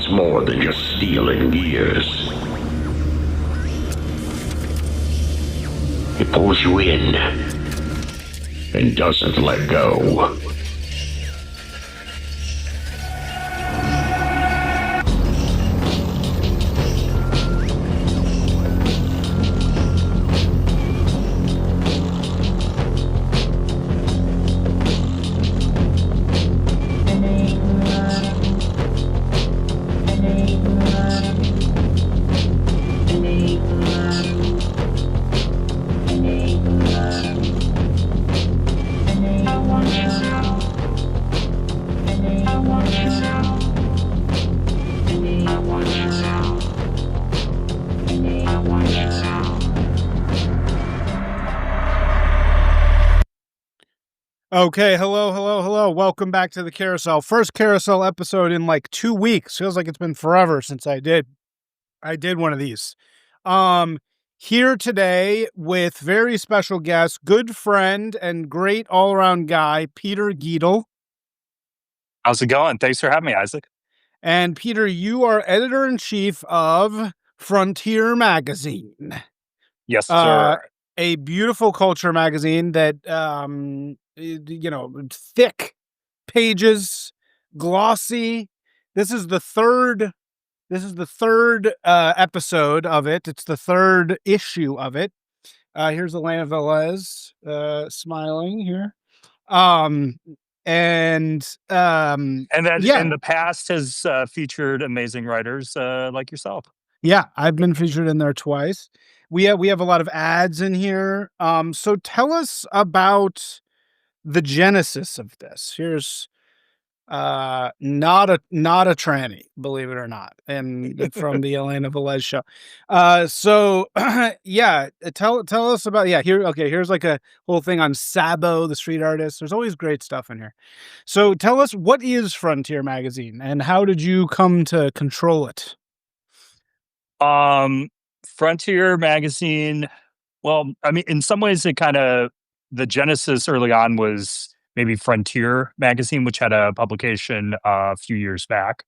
It's more than just steel and gears. It pulls you in and doesn't let go. Okay, hello. Welcome back to the Carousel. First Carousel episode in like 2 weeks. Feels like it's been forever since I did one of these. Here today with very special guest, good friend and great all-around guy, Peter Gietl. How's it going? Thanks for having me, Isaac. And Peter, you are editor-in-chief of Frontier Magazine. Yes, sir. A beautiful culture magazine that thick pages, glossy. This is the third episode of it. It's the third issue of it. Here's Elena Velez smiling here. And then yeah. in the past has featured amazing writers like yourself. Yeah, I've been featured in there twice. We have a lot of ads in here. So tell us about the genesis of this. Here's not a tranny, believe it or not, and from the Elena Velez show. So yeah, tell us about here's like a whole thing on Sabo, the street artist. There's always great stuff in here. So tell us, what is Frontier Magazine and how did you come to control it? Frontier Magazine, well, I mean, in some ways it kind of, the genesis early on was maybe Frontier Magazine, which had a publication a few years back.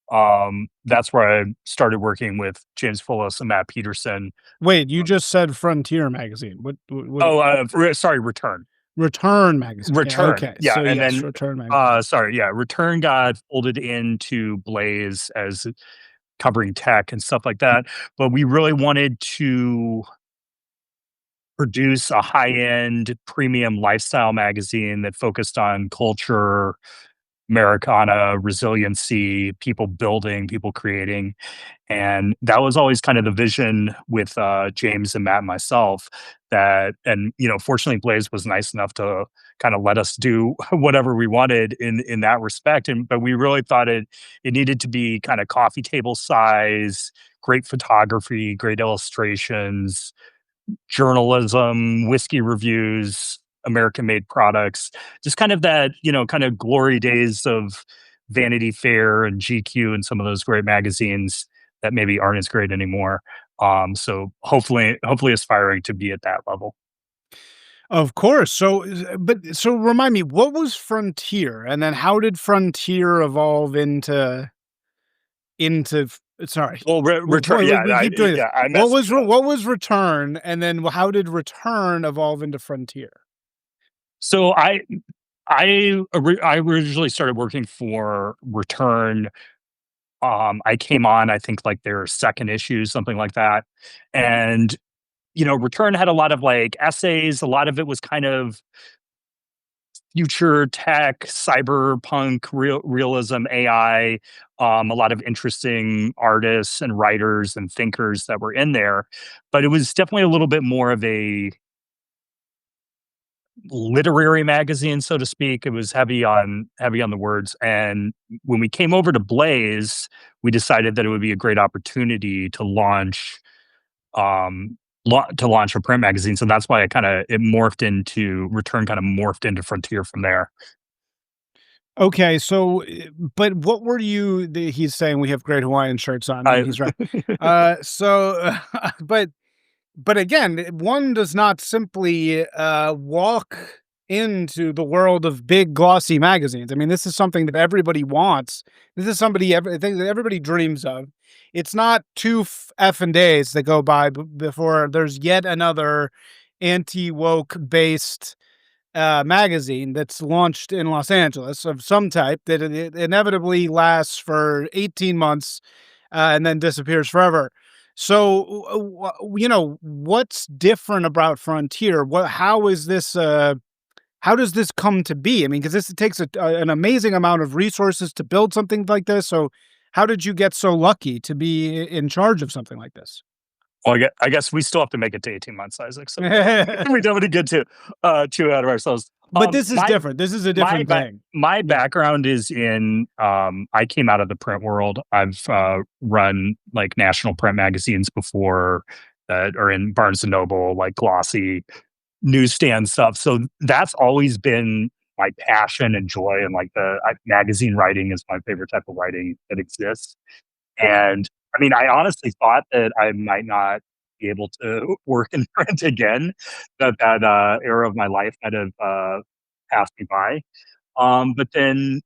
That's where I started working with James Fullis and Matt Peterson. Wait, you just said Frontier Magazine. What Sorry, Return. Return Magazine. Return. Okay. Yeah. So and yes, then, Return Magazine. Return got folded into Blaze as covering tech and stuff like that. But we really wanted to produce a high-end premium lifestyle magazine that focused on culture, Americana, resiliency, people building, people creating. And that was always kind of the vision with James and Matt and myself. Fortunately, Blaze was nice enough to kind of let us do whatever we wanted in that respect. But we really thought it needed to be kind of coffee table size, great photography, great illustrations, journalism, whiskey reviews, American-made products, just kind of that, kind of glory days of Vanity Fair and GQ and some of those great magazines that maybe aren't as great anymore. So hopefully aspiring to be at that level. Of course. So remind me, what was Frontier, and then how did Frontier evolve into? Sorry. Well, Return. We keep doing this. I What was Return, and then how did Return evolve into Frontier? So I originally started working for Return. I came on, I think, like their second issue, something like that, and Return had a lot of like essays. A lot of it was kind of future tech, cyberpunk, realism, AI, a lot of interesting artists and writers and thinkers that were in there. But it was definitely a little bit more of a literary magazine, so to speak. It was heavy on the words. And when we came over to Blaze, we decided that it would be a great opportunity to launch a print magazine. So that's why Return kind of morphed into Frontier from there. Okay, so, but what were you? He's saying we have great Hawaiian shirts on. And he's right. But again, one does not simply walk into the world of big glossy magazines. I mean, this is something that everybody wants. This is thing that everybody dreams of. It's not two effing days that go by before there's yet another anti woke based magazine that's launched in Los Angeles of some type that it inevitably lasts for 18 months and then disappears forever. So, what's different about Frontier? How is this? How does this come to be? I mean, because this takes an amazing amount of resources to build something like this. So, how did you get so lucky to be in charge of something like this? Well, I guess we still have to make it to 18 months, Isaac. So we don't want to get too out of ourselves. But this is different. This is a My different thing. my Yeah. background is in I came out of the print world. I've run like national print magazines before that are in Barnes and Noble, like glossy newsstand stuff. So that's always been my passion and joy. And like magazine writing is my favorite type of writing that exists. And I mean, I honestly thought that I might not be able to work in print again, that era of my life might have passed me by. But then,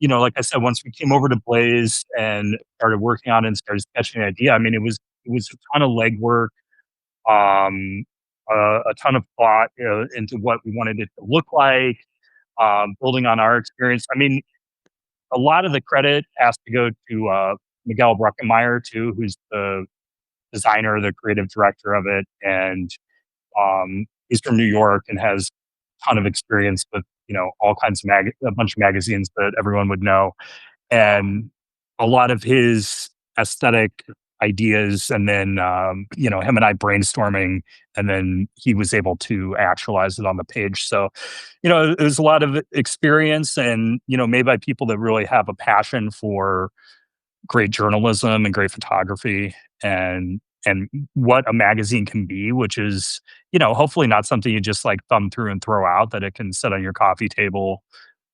like I said, once we came over to Blaze and started working on it and started sketching the idea, I mean, it was a ton of legwork, um, a ton of thought into what we wanted it to look like, building on our experience. I mean, a lot of the credit has to go to Miguel Bruckenmeyer too, who's the designer, the creative director of it, and he's from New York and has a ton of experience with all kinds of a bunch of magazines that everyone would know, and a lot of his aesthetic ideas, and then him and I brainstorming, and then he was able to actualize it on the page. So it was a lot of experience, and made by people that really have a passion for great journalism and great photography, and what a magazine can be, which is hopefully not something you just like thumb through and throw out, that it can sit on your coffee table.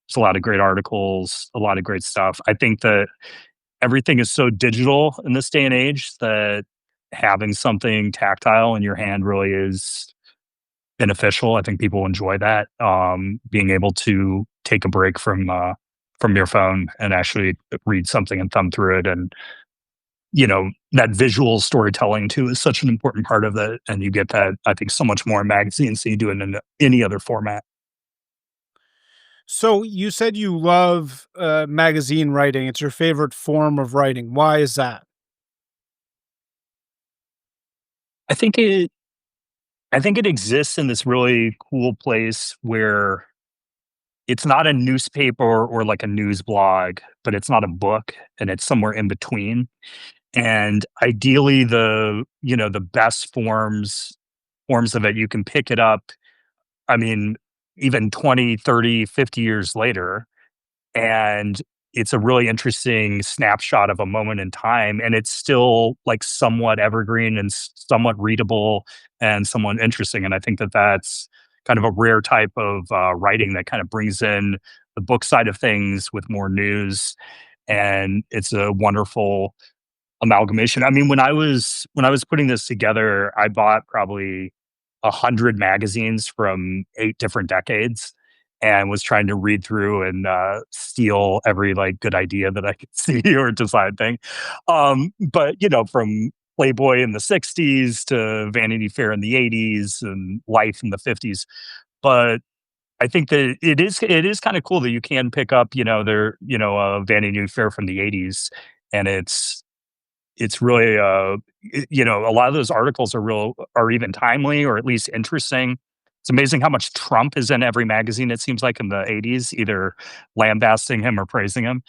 There's a lot of great articles, a lot of great stuff. I think that everything is so digital in this day and age that having something tactile in your hand really is beneficial. I think people enjoy that, being able to take a break from your phone and actually read something and thumb through it. And that visual storytelling too is such an important part of it, and you get that, I think, so much more in magazines than you do in any other format. So you said you love magazine writing. It's your favorite form of writing. Why is that? I think it I think it exists in this really cool place where it's not a newspaper or like a news blog, but it's not a book, and it's somewhere in between. And ideally, the best forms of it, you can pick it up. I mean, even 20, 30, 50 years later, and it's a really interesting snapshot of a moment in time, and it's still like somewhat evergreen and somewhat readable and somewhat interesting. And I think that that's kind of a rare type of writing that kind of brings in the book side of things with more news, and it's a wonderful amalgamation. I mean, when I was putting this together, I bought probably 100 magazines from 8 different decades, and was trying to read through and steal every like good idea that I could see or design thing. But from Playboy in the 60s to Vanity Fair in the 80s and Life in the 50s. But I think that it is kind of cool that you can pick up, a Vanity Fair from the 80s, and it's really a lot of those articles are even timely, or at least interesting. It's amazing how much Trump is in every magazine, it seems like, in the 80s, either lambasting him or praising him,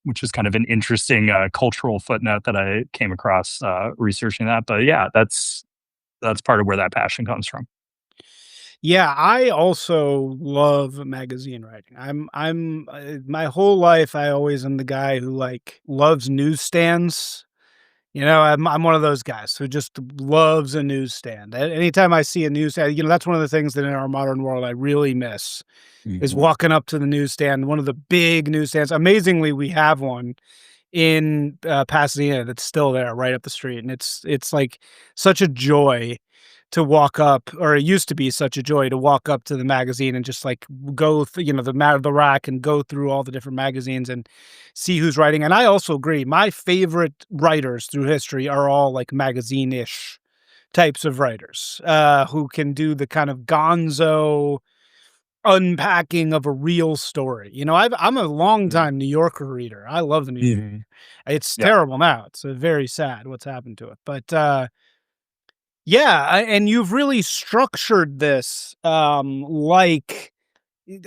which is kind of an interesting cultural footnote that I came across researching that. But yeah, that's part of where that passion comes from. Yeah, I also love magazine writing. I'm my whole life I always am the guy who like loves newsstands. I'm one of those guys who just loves a newsstand. Anytime I see a newsstand, that's one of the things that in our modern world I really miss is Mhm. walking up to the newsstand, one of the big newsstands. Amazingly, we have one in Pasadena that's still there right up the street, and it's like such a joy to walk up, or it used to be such a joy to walk up to the magazine and just like go, the rack and go through all the different magazines and see who's writing. And I also agree, my favorite writers through history are all like magazine-ish types of writers, who can do the kind of gonzo unpacking of a real story. I'm a long Mhm. time New Yorker reader. I love the New Yorker. Mhm. It's Yeah. terrible now. It's very sad what's happened to it. But yeah, and you've really structured this like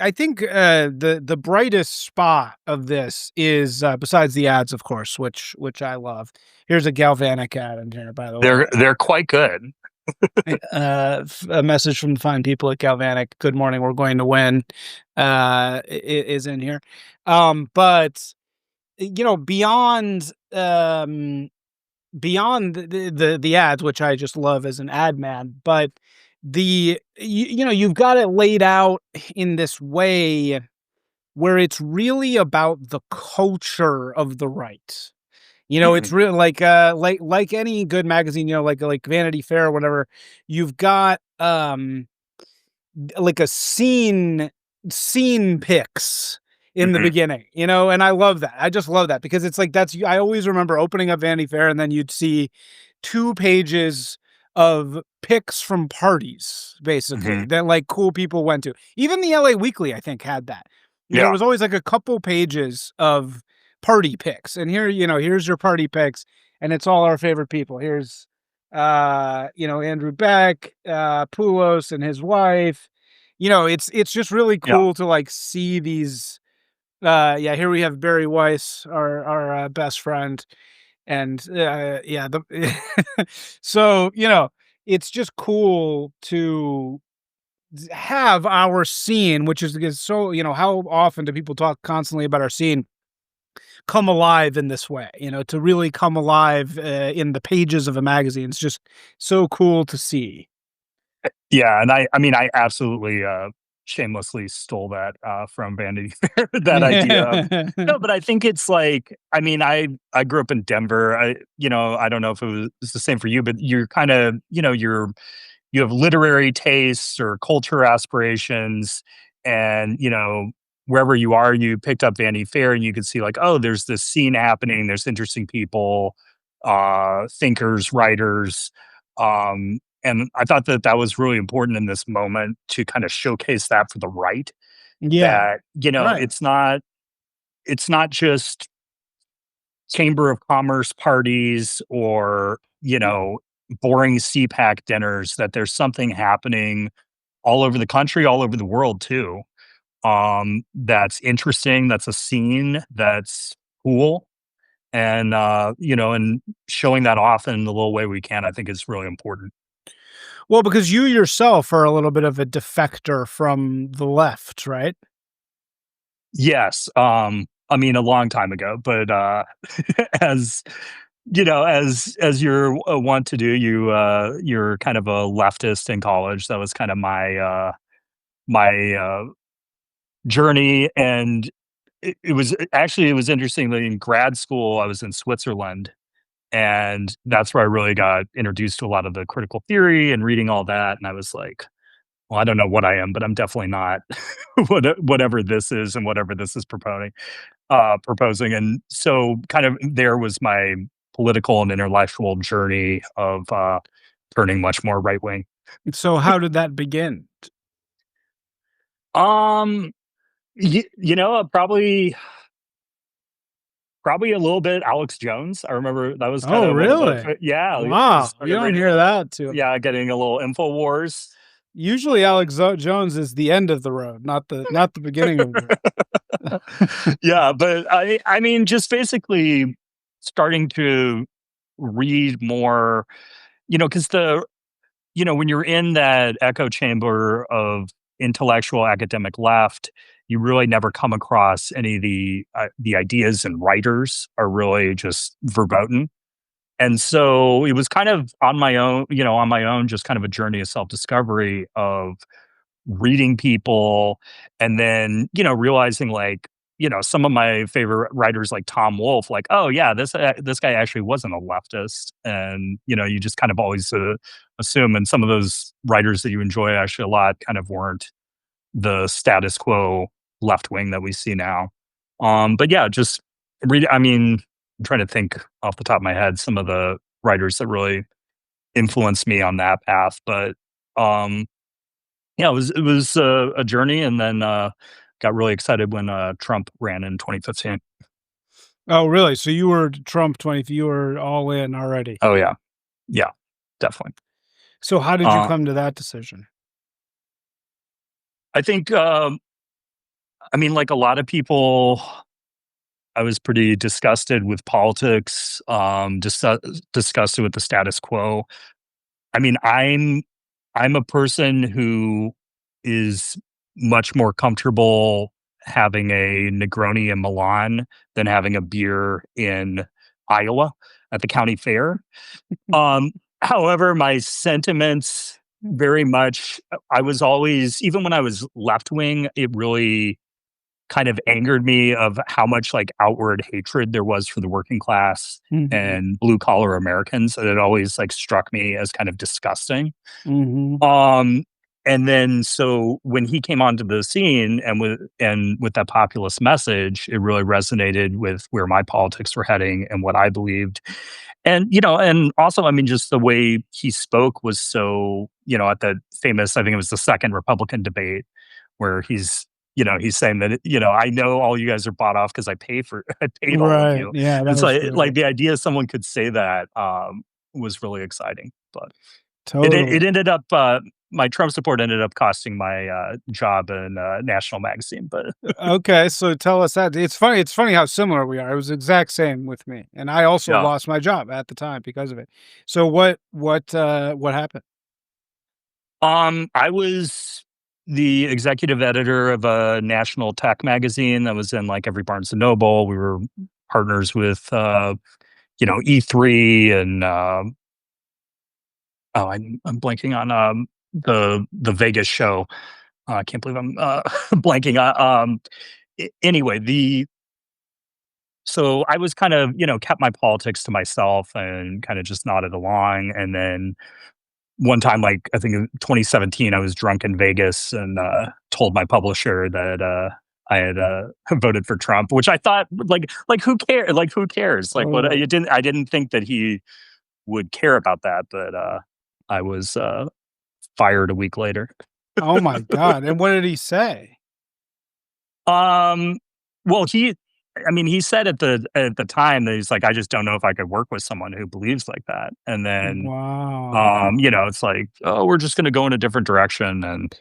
I think the brightest spot of this is, besides the ads, of course, which I love. Here's a Galvanic ad in here, by the way. They're quite good. A message from the fine people at Galvanic. Good morning. We're going to win. Is in here. But beyond the ads, which I just love as an ad man, but you've got it laid out in this way where it's really about the culture of the right. It's Mhm. really like any good magazine, like Vanity Fair or whatever. You've got like a scene picks in the Mhm. beginning, and I love that. I just love that because it's like I always remember opening up Vanity Fair and then you'd see 2 pages of pics from parties, basically, Mhm. that like cool people went to. Even the LA Weekly, I think, had that. There Yeah. was always like a couple pages of party pics. And here's your party pics, and it's all our favorite people. Here's Andrew Beck, Poulos and his wife. It's just really Yeah. cool to like see these. Yeah, here we have Barry Weiss, our best friend, and yeah, so it's just cool to have our scene, which is so how often do people talk constantly about our scene, come alive in this way, to really come alive in the pages of a magazine. It's just so cool to see. Yeah, and I mean, I absolutely, shamelessly stole that, from Vanity Fair, that idea of no, but I think it's like I mean, I grew up in Denver. I don't know if it was the same for you, but you're kinda you have literary tastes or culture aspirations, and, wherever you are, you picked up Vanity Fair, and you could see like, "Oh, there's this scene happening, there's interesting people, thinkers, writers," and I thought that that was really important in this moment to kinda showcase that for the right, Yeah, that, right. it's not just chamber of commerce parties or, boring CPAC dinners, that there's something happening all over the country, all over the world too, that's interesting, that's a scene, that's cool, and showing that off in the little way we can, I think is really important. Well, because you yourself are a little bit of a defector from the left, right? Yes, I mean, a long time ago, but, as as you're, wont to do, you're kind of a leftist in college. That was kind of my journey, and it was interesting that in grad school, I was in Switzerland, and that's where I really got introduced to a lot of the critical theory and reading all that, and I was like, "Well, I don't know what I am, but I'm definitely not whatever this is and whatever this is proposing," and so kind of there was my political and intellectual journey of, turning much more right wing. So how did that begin? Um, probably a little bit Alex Jones. I remember that was Oh, kinda one of the really? yeah, I Wow, you started don't reading hear that too. yeah, getting a little InfoWars. Usually Alex Jones is the end of the road, not the beginning of the road. Yeah, but I mean, just basically starting to read more, because when you're in that echo chamber of intellectual academic left, you really never come across any of the ideas and writers are really just verboten. And so it was kind of on my own, just kind of a journey of self discovery of reading people and then, realizing like some of my favorite writers like Tom Wolfe, like, oh yeah, this guy actually wasn't a leftist, and you just kind of always assume. And some of those writers that you enjoy actually a lot kind of weren't the status quo left wing that we see now. But yeah, just read. I mean, I'm trying to think off the top of my head some of the writers that really influenced me on that path. But um, yeah, it was a journey, and then got really excited when Trump ran in 2015. Oh, really? So you were Trump 20, you were all in already. Oh yeah, yeah, definitely. So how did you Uh, come to that decision? I think, I mean, like a lot of people, I was pretty disgusted with politics, disgusted with the status quo. I mean, I'm a person who is much more comfortable having a Negroni in Milan than having a beer in Iowa at the county fair. Um, However, my sentiments very much I was always, even when I was left wing, it really kind of angered me of how much like outward hatred there was for the working class Mhm. and blue collar Americans. And it always like struck me as kind of disgusting. Mhm. Um, and then so when he came onto the scene and with that populist message, it really resonated with where my politics were heading and what I believed. And and also, I mean, just the way he spoke was so, at the famous, I think it was the second Republican debate where he's saying that, I know all you guys are bought off because I pay for I paid all of Right. you. Yeah, that And so was great. like the idea someone could say that was really exciting. But it Totally. ended up, my Trump support ended up costing my, job in a national magazine, but Okay, so tell us that. It's funny how similar we are. It was the exact same with me. And I also yeah. lost my job at the time because of it. So what happened? I was the executive editor of a national tech magazine that was in, like, every Barnes& and Noble. We were partners with, E3 and, oh, I'm blanking on, the Vegas show. I can't believe I'm, blanking on, anyway, the so I was kind of, kept my politics to myself and kinda just nodded along, and then one time, like, I think in 2017, I was drunk in Vegas and, told my publisher that, I had, voted for Trump, which I thought, who cares? Like, what Oh, I didn't think that he would care about that, but, I was, fired a week later. oh my God. And what did he say? Um, well, I mean, he said at the time that he's like, "I just don't know if I could work with someone who believes like that." And then, Wow. it's like, "Oh, we're just gonna go in a different direction," and,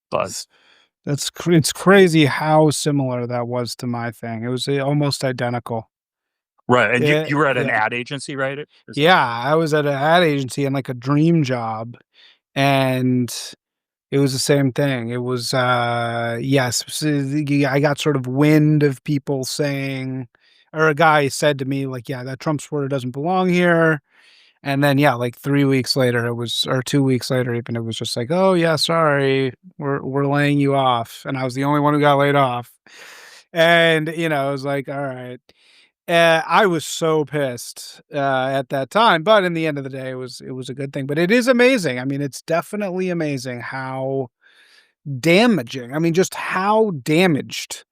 but It's it's crazy how similar that was to my thing. It was almost identical. right, and you Yeah, you were at an yeah. ad agency, right? Is that Yeah, I was at an ad agency and like a dream job, and it was the same thing. It was, yes, I got sort of wind of people saying, or a guy said to me, like, "Yeah, that Trump supporter doesn't belong here." And then, yeah, like 3 weeks later, it was, or 2 weeks later even, it was just like, "Oh, yeah, sorry, we're laying you off." And I was the only one who got laid off. And, I was like, "All right." I was so pissed, at that time, but in the end of the day, it was a good thing. But it is amazing. I mean, it's definitely amazing how damaging, I mean, just how damaged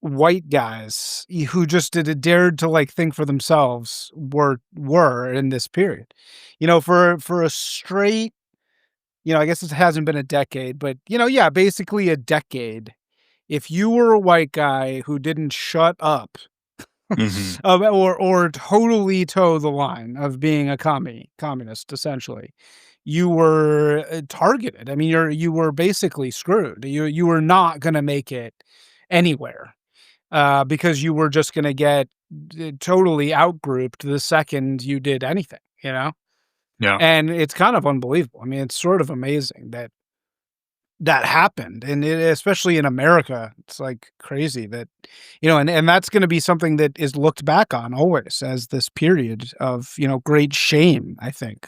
white guys who just dared to, like, think for themselves were in this period. For a straight, I guess it hasn't been a decade, but, yeah, basically a decade. If you were a white guy who didn't shut up, Mhm. or totally toe the line of being a communist, essentially, you were, targeted. I mean, you were basically screwed. You were not gonna make it anywhere, because you were just gonna get, totally outgrouped the second you did anything, you know? Yeah. And it's kind of unbelievable. I mean, it's sort of amazing that that happened, and especially in America, it's, like, crazy that, and that's gonna be something that is looked back on always as this period of, great shame, I think.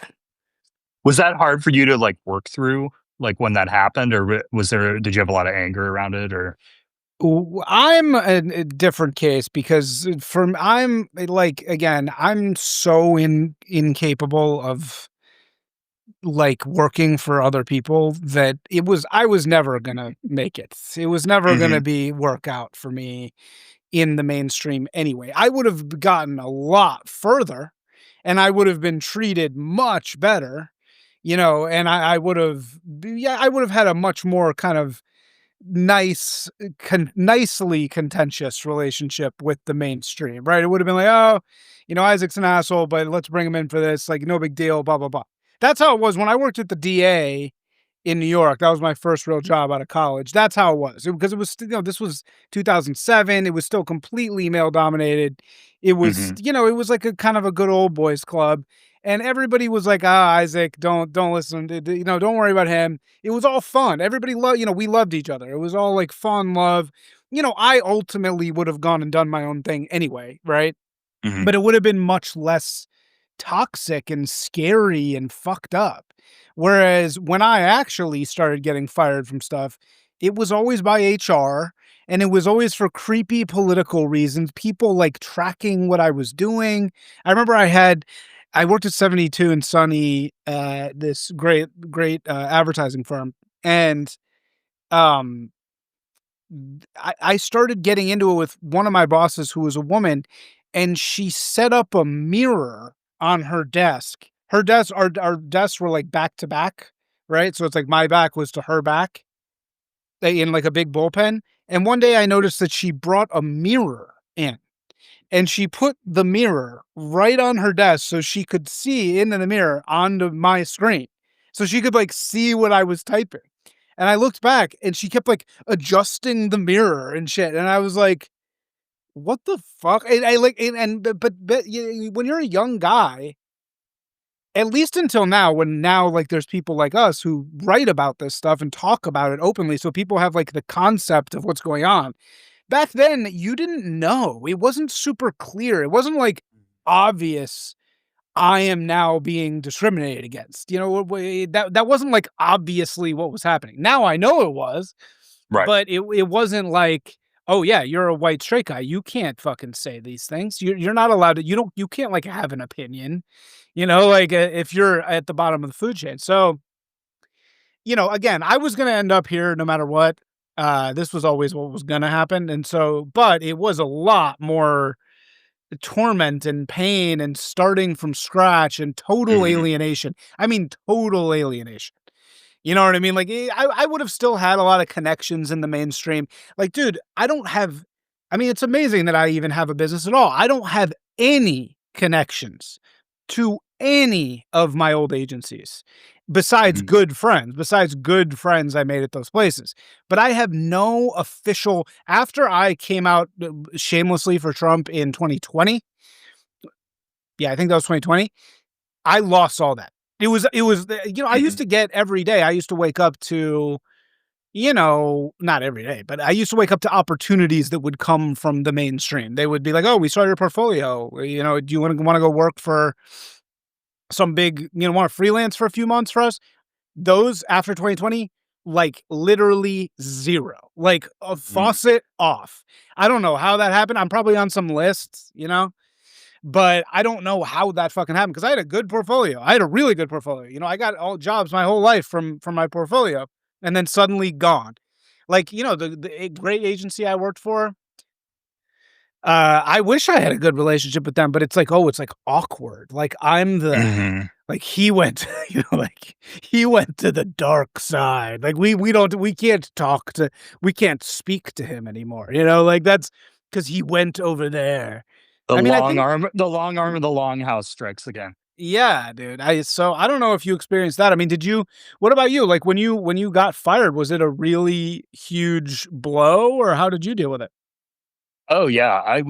Was that hard for you to, like, work through, like, when that happened, or was did you have a lot of anger around it, or I'm a different case because from I'm like again, I'm so incapable of like working for other people that I was never gonna make it. It was never gonna Mhm. be work out for me in the mainstream anyway. I would have gotten a lot further and I would have been treated much better, and I would have, yeah, I would have had a much more kind of nicely contentious relationship with the mainstream, right? It would have been like, oh, Isaac's an asshole, but let's bring him in for this, like no big deal, blah blah blah. That's how it was when I worked at the DA in New York. That was my first real job out of college. That's how it was. Because it was still, this was 2007. It was still completely male dominated. It was, Mhm. it was like a kind of a good old boys club. And everybody was like, ah, Isaac, don't listen don't worry about him. It was all fun. Everybody loved, we loved each other. It was all like fun love. I ultimately would have gone and done my own thing anyway, right? Mhm. But it would have been much less toxic and scary and fucked up. Whereas when I actually started getting fired from stuff, it was always by HR and it was always for creepy political reasons, people like tracking what I was doing. I remember I worked at 72 and Sunny, this great advertising firm. And um I started getting into it with one of my bosses who was a woman, and she set up a mirror on her desk. Our desks were like back to back, right? So it's like my back was to her back in like a big bullpen. And one day I noticed that she brought a mirror in and she put the mirror right on her desk so she could see into the mirror onto my screen. So she could like see what I was typing. And I looked back and she kept like adjusting the mirror and shit. And I was like, what the fuck? And I like, but when you're a young guy, at least until now, when now like there's people like us who write about this stuff and talk about it openly. So people have like the concept of what's going on. Back then, you didn't know. It wasn't super clear. It wasn't like obvious I am now being discriminated against. That wasn't like obviously what was happening. Now I know it was, Right. but it wasn't like, oh yeah, you're a white straight guy. You can't fucking say these things. You're not allowed to. You can't like have an opinion. Like if you're at the bottom of the food chain. So again, I was gonna end up here no matter what. This was always what was gonna happen, and so, but it was a lot more torment and pain and starting from scratch and total Mhm. alienation. I mean, total alienation. You know what I mean? Like, I would have still had a lot of connections in the mainstream. Like, dude, I mean, it's amazing that I even have a business at all. I don't have any connections to any of my old agencies Mhm. besides good friends I made at those places. But I have no official, after I came out shamelessly for Trump in 2020. Yeah, I think that was 2020. I lost all that. I used Mhm. to get every day. I used to wake up to, not every day, but I used to wake up to opportunities that would come from the mainstream. They would be like, "Oh, we saw your portfolio. Do you want to go work for some big, want to freelance for a few months for us?" Those after 2020, like literally zero, like a Mhm. faucet off. I don't know how that happened. I'm probably on some lists, but I don't know how that fucking happened because I had a good portfolio. I had a really good portfolio. I got all jobs my whole life from my portfolio, and then suddenly gone. Like the great agency I worked for. I wish I had a good relationship with them, but it's like, oh, it's like awkward. Like Mhm. like he went, like he went to the dark side. Like we can't speak to him anymore. Like that's because he went over there. The I mean, I long think arm the long arm of the longhouse strikes again. yeah, dude. I don't know if you experienced that. I mean, what about you? Like when you got fired, was it a really huge blow or how did you deal with it? Oh, yeah, I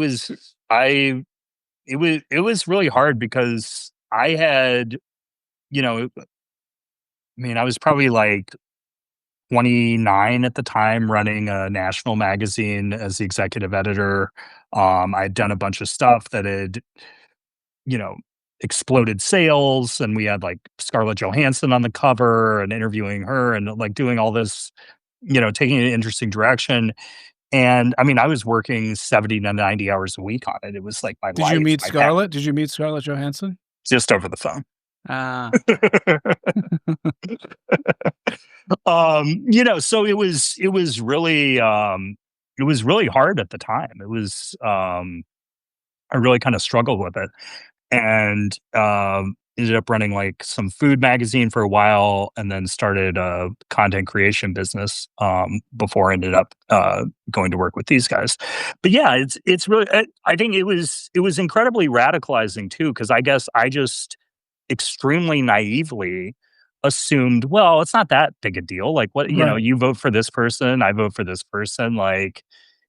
it was really hard because I had, you know, I mean, I was probably, like, 29 at the time running a national magazine as the executive editor. I'd done a bunch of stuff that had, you know, exploded sales, and we had, like, Scarlett Johansson on the cover and interviewing her and, like, doing all this, taking an interesting direction. And I mean, I was working 70 to 90 hours a week on it. It was like my Did you life, meet my pa Scarlett? Did you meet Scarlett Johansson? just over the phone. Ah. So it was really hard at the time. I really kind of struggled with it, and ended up running like some food magazine for a while, and then started a content creation business before I ended up going to work with these guys. But yeah, it's really I think it was incredibly radicalizing too, because I guess I just extremely naively assumed, well, it's not that big a deal. Like, what, Right. you vote for this person, I vote for this person. Like,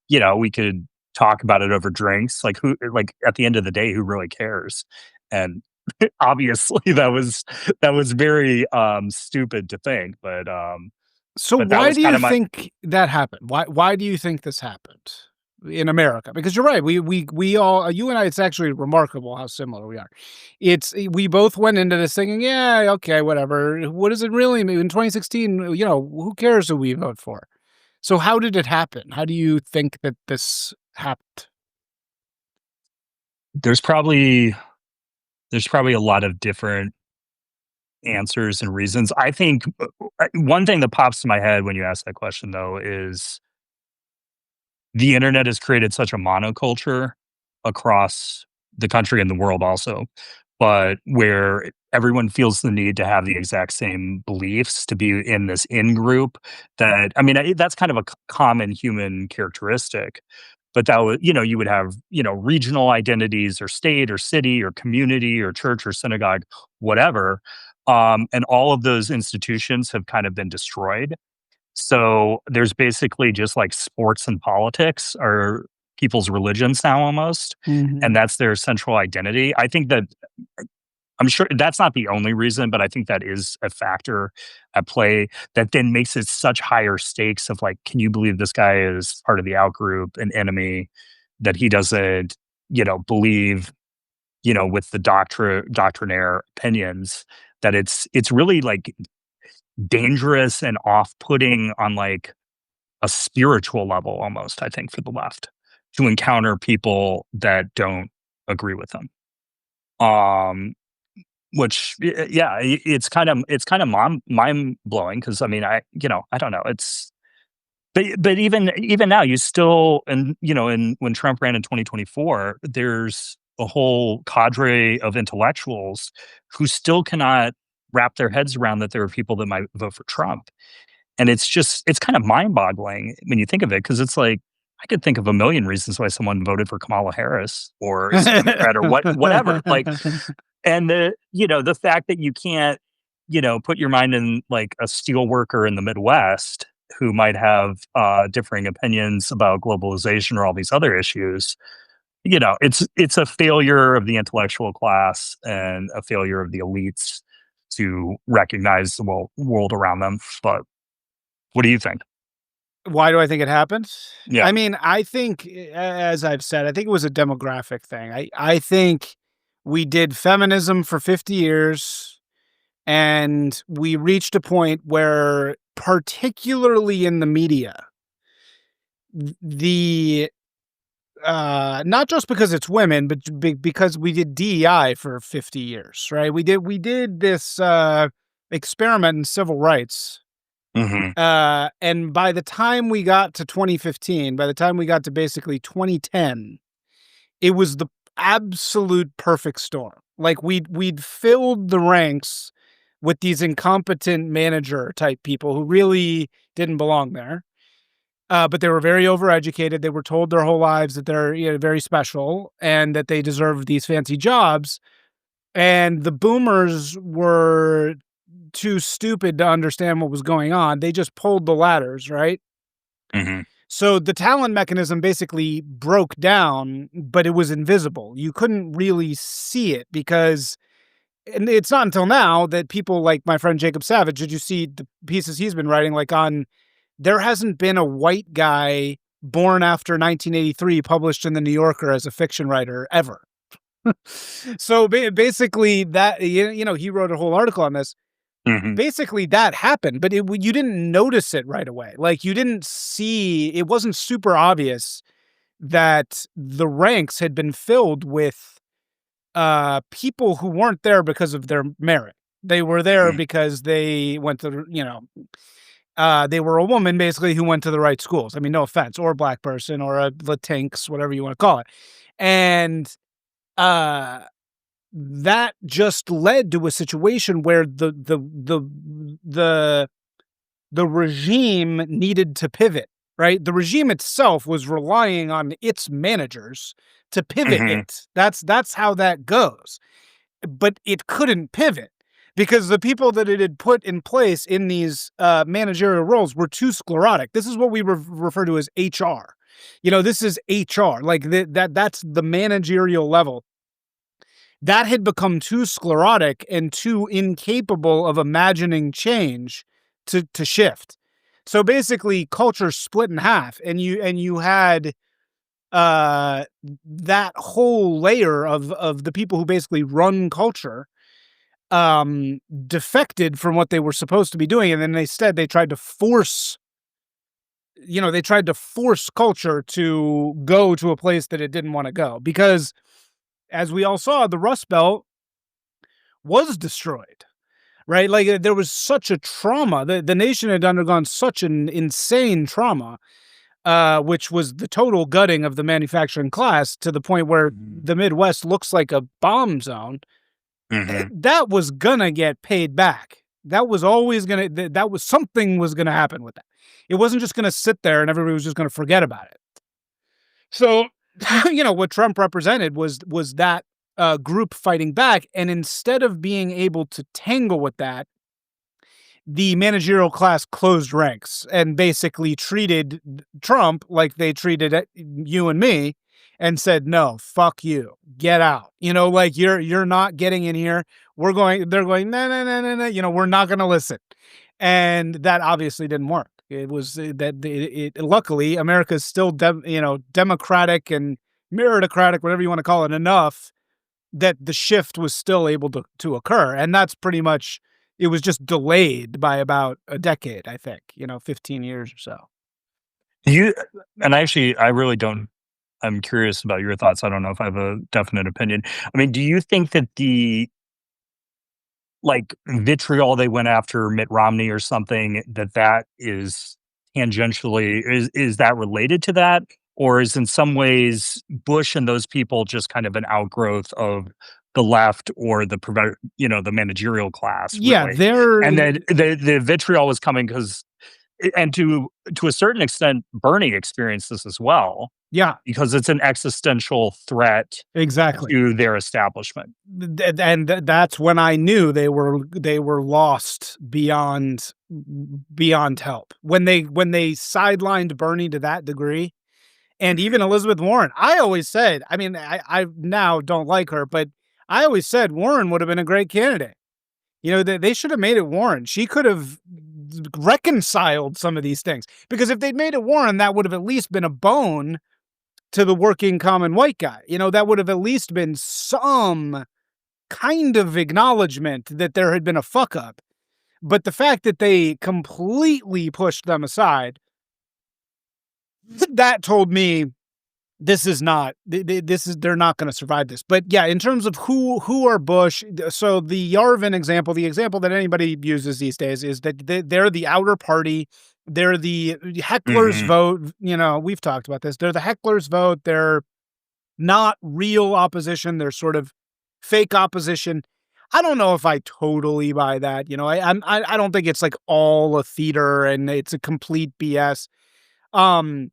we could talk about it over drinks. Like, like at the end of the day, who really cares? And obviously, that was very stupid to think, So but that why was do kind you of my. think that happened? Why do you think this happened in America? Because you're right. We all, you and I, it's actually remarkable how similar we are. We both went into this thinking, yeah, okay, whatever. What does it really mean in 2016? Who cares who we vote for? So how did it happen? How do you think that this happened? There's probably there's probably a lot of different answers and reasons. I think one thing that pops to my head when you ask that question, though, is the internet has created such a monoculture across the country and the world also, but where everyone feels the need to have the exact same beliefs, to be in this in group. That, I mean, that's kind of a common human characteristic. But that would, you would have, regional identities, or state or city or community or church or synagogue, whatever. And all of those institutions have kind of been destroyed. So there's basically just like sports and politics are people's religions now almost. And Mhm. that's their central identity. I think that, I'm sure that's not the only reason, but I think that is a factor at play that then makes it such higher stakes of like, can you believe this guy is part of the out group, an enemy, that he doesn't, believe, with the doctrinaire opinions, that it's really like dangerous and off-putting on like a spiritual level almost, I think, for the left to encounter people that don't agree with them. Um, which yeah, it's kind of mind blowing, because I mean, I don't know. It's but even now, you still, and and when Trump ran in 2024, there's a whole cadre of intellectuals who still cannot wrap their heads around that there are people that might vote for Trump. And it's kind of mind-boggling when you think of it, because it's like, I could think of a million reasons why someone voted for Kamala Harris or is a Democrat or whatever. Like, and the fact that you can't, put your mind in like a steel worker in the Midwest who might have differing opinions about globalization or all these other issues. It's a failure of the intellectual class and a failure of the elites to recognize the world around them. But what do you think? Why do I think it happened? Yeah. I mean, I think, as I've said, I think it was a demographic thing. I think we did feminism for 50 years, and we reached a point where, particularly in the media, the not just because it's women, but because we did DEI for 50 years, right? We did this experiment in civil rights. Mhm. And by the time we got to 2015, by the time we got to basically 2010, it was the absolute perfect storm. Like we'd filled the ranks with these incompetent manager type people who really didn't belong there. But they were very overeducated. They were told their whole lives that they're, very special and that they deserve these fancy jobs. And the boomers were too stupid to understand what was going on. They just pulled the ladders, right? Mhm. So the talent mechanism basically broke down, but it was invisible. You couldn't really see it because, and it's not until now that people like my friend Jacob Savage, did you see the pieces he's been writing? Like there hasn't been a white guy born after 1983 published in the New Yorker as a fiction writer ever. So basically that, he wrote a whole article on this. Mhm. basically that happened, but you didn't notice it right away. Like, you didn't see, it wasn't super obvious that the ranks had been filled with people who weren't there because of their merit. They were there Mhm. because they went to, they were a woman basically who went to the right schools. I mean, no offense, or a black person or a Latinx, whatever you want to call it. And uh that just led to a situation where the the regime needed to pivot, right? The regime itself was relying on its managers to pivot Mhm. it. That's how that goes. But it couldn't pivot because the people that it had put in place in these managerial roles were too sclerotic. This is what we refer to as HR. This is HR. Like that's the managerial level that had become too sclerotic and too incapable of imagining change to shift. So basically culture split in half, and you had that whole layer of the people who basically run culture defected from what they were supposed to be doing, and then instead they tried to force culture to go to a place that it didn't want to go, because as we all saw, the Rust Belt was destroyed, right? Like, there was such a trauma. The nation had undergone such an insane trauma, which was the total gutting of the manufacturing class to the point where Mhm. the Midwest looks like a bomb zone. Mhm. That was gonna get paid back. That was always gonna, that was something was gonna happen with that. It wasn't just gonna sit there and everybody was just gonna forget about it. So, what Trump represented was that group fighting back. And instead of being able to tangle with that, the managerial class closed ranks and basically treated Trump like they treated you and me, and said, "No, fuck you, get out." Like, you're not getting in here. They're going, no, no, no, no, no. We're not going to listen, and that obviously didn't work. It was luckily America's still democratic and meritocratic, whatever you want to call it, enough that the shift was still able to occur. And that's pretty much, it was just delayed by about a decade, I think, 15 years or so. You and actually, I really don't. I'm curious about your thoughts. I don't know if I have a definite opinion. I mean, do you think that the like vitriol they went after Mitt Romney or something, that is tangentially, is that related to that? Or is in some ways Bush and those people just kind of an outgrowth of the left or the managerial class, Yeah, really? And then the vitriol was coming because, and to a certain extent, Bernie experienced this as well, yeah, because it's an existential threat exactly. to their establishment. And that's when I knew they were lost beyond help. When they sidelined Bernie to that degree, and even Elizabeth Warren. I always said, I mean, I now don't like her, but I always said Warren would have been a great candidate. They should have made it Warren. She could have reconciled some of these things, because if they'd made it Warren, that would have at least been a bone to the working common white guy. That would have at least been some kind of acknowledgement that there had been a fuck up. But the fact that they completely pushed them aside, that told me this is not this is they're not going to survive this. But yeah, in terms of who are Bush, so the Yarvin example, the example that anybody uses these days, is that they're the outer party. They're the hecklers Mhm. vote. We've talked about this. They're the hecklers vote. They're not real opposition. They're sort of fake opposition. I don't know if I totally buy that. I don't think it's like all a theater and it's a complete BS. Um,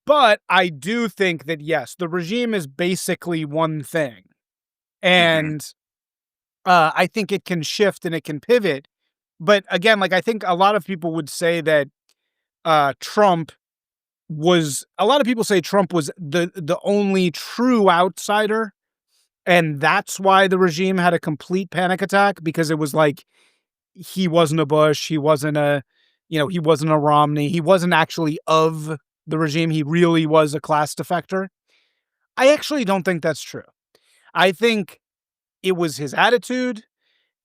but I do think that, yes, the regime is basically one thing, Mhm. and I think it can shift and it can pivot. But again, like, I think a lot of people would say that Trump a lot of people say Trump was the only true outsider. And that's why the regime had a complete panic attack, because it was like, he wasn't a Bush, he wasn't a Romney, he wasn't actually of the regime. He really was a class defector. I actually don't think that's true. I think it was his attitude,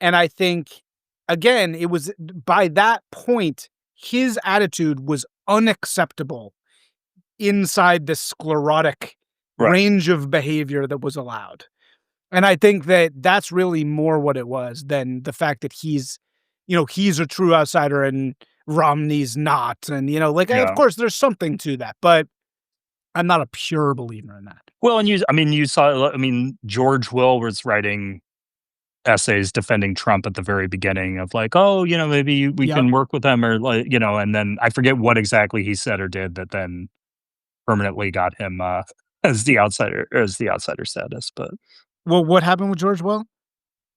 and I think again, it was by that point, his attitude was unacceptable inside the sclerotic Right. range of behavior that was allowed. And I think that that's really more what it was than the fact that he's a true outsider and Romney's not. And, like, of Yeah. course, there's something to that, but I'm not a pure believer in that. Well, and you saw, George Will was writing essays defending Trump at the very beginning of like, "Oh, maybe we Yep. can work with them," or like, and then I forget what exactly he said or did that then permanently got him, as the outsider status, but Well, what happened with George Will?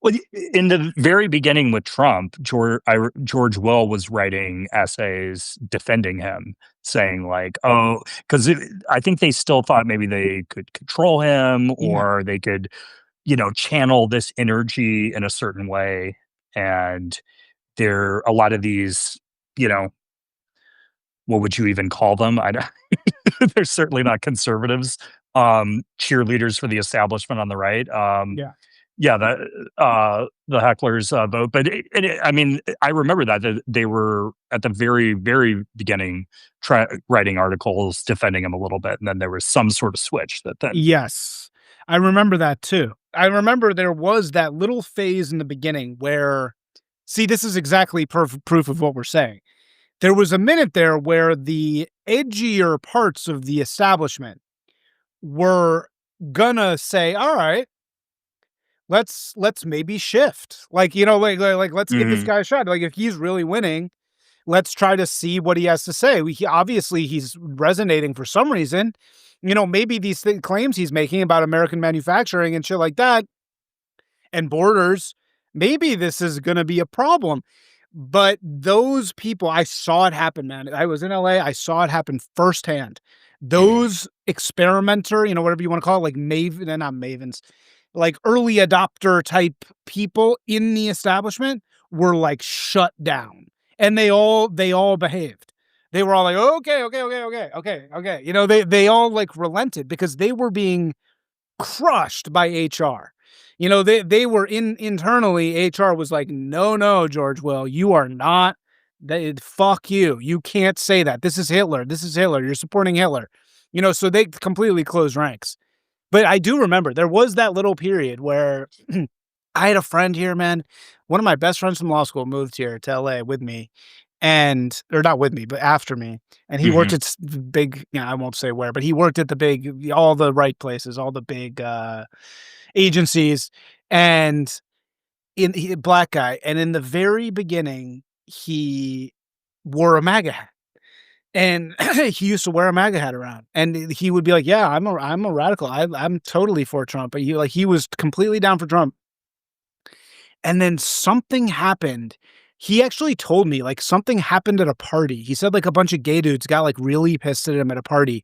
well, in the very beginning with Trump, George Will was writing essays defending him, saying like, "Oh," 'cause I think they still thought maybe they could control him Yeah. or they could, channel this energy in a certain way, and there a lot of these, you know, what would you even call them? I don't they're certainly not conservatives, cheerleaders for the establishment on the right, Yeah. yeah, the hecklers, vote, but I remember that they were at the very, very beginning writing articles defending him a little bit, and then there was some sort of switch that then Yes. I remember that too. I remember there was that little phase in the beginning where, see, this is exactly proof of what we're saying. There was a minute there where the edgier parts of the establishment were gonna say, "All right, let's maybe shift." Like, let's give this Mhm. guy a shot. Like, if he's really winning, let's try to see what he has to say. Obviously he's resonating for some reason. Maybe these claims he's making about American manufacturing and shit like that and borders, maybe this is going to be a problem. But those people, I saw it happen, man. I was in LA. I saw it happen firsthand. Mhm. Those experimenter, whatever you want to call it, like Maven, not Mavens, like early adopter type people in the establishment were like shut down, and they all behaved. They were all like, okay, okay, okay, okay, okay, okay. They all like relented because they were being crushed by HR. They were internally. HR was like, no, no, George Will, you are not. Fuck you. You can't say that. This is Hitler. This is Hitler. You're supporting Hitler. So they completely closed ranks. But I do remember there was that little period where I had a friend here, man. One of my best friends from law school moved here to LA with me, or not with me, but after me. And he worked Mhm. at big, I won't say where, but he worked at all the right places, all the big agencies. And black guy. And in the very beginning, he wore a MAGA hat. And he used to wear a MAGA hat around, and he would be like, "Yeah, I'm a radical. I'm totally for Trump." But he was completely down for Trump. And then something happened. He actually told me like something happened at a party. He said like a bunch of gay dudes got like really pissed at him at a party,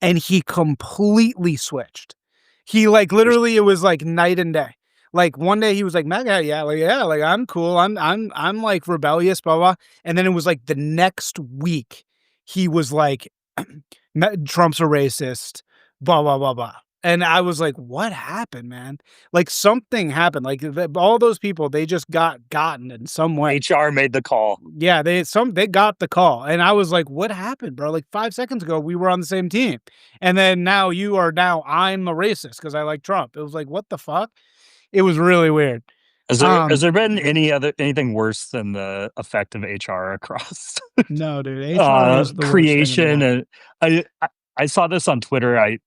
and he completely switched. He like literally it was like night and day. Like one day he was like, "MAGA, yeah, like I'm cool. I'm like rebellious, blah blah." And then it was like the next week he was like, Trump's a racist, blah blah blah blah. And I was like, "What happened, man?" Like something happened. Like all those people, they just gotten in some way. HR made the call. Yeah, they got the call, and I was like, "What happened, bro? Like 5 seconds ago, we were on the same team, and then I'm a racist because I like Trump." It was like, "What the fuck?" It was really weird. Has Um, there been anything worse than the effect of HR across no, dude, HR was the worst thing in the creation? world. And I saw this on Twitter. I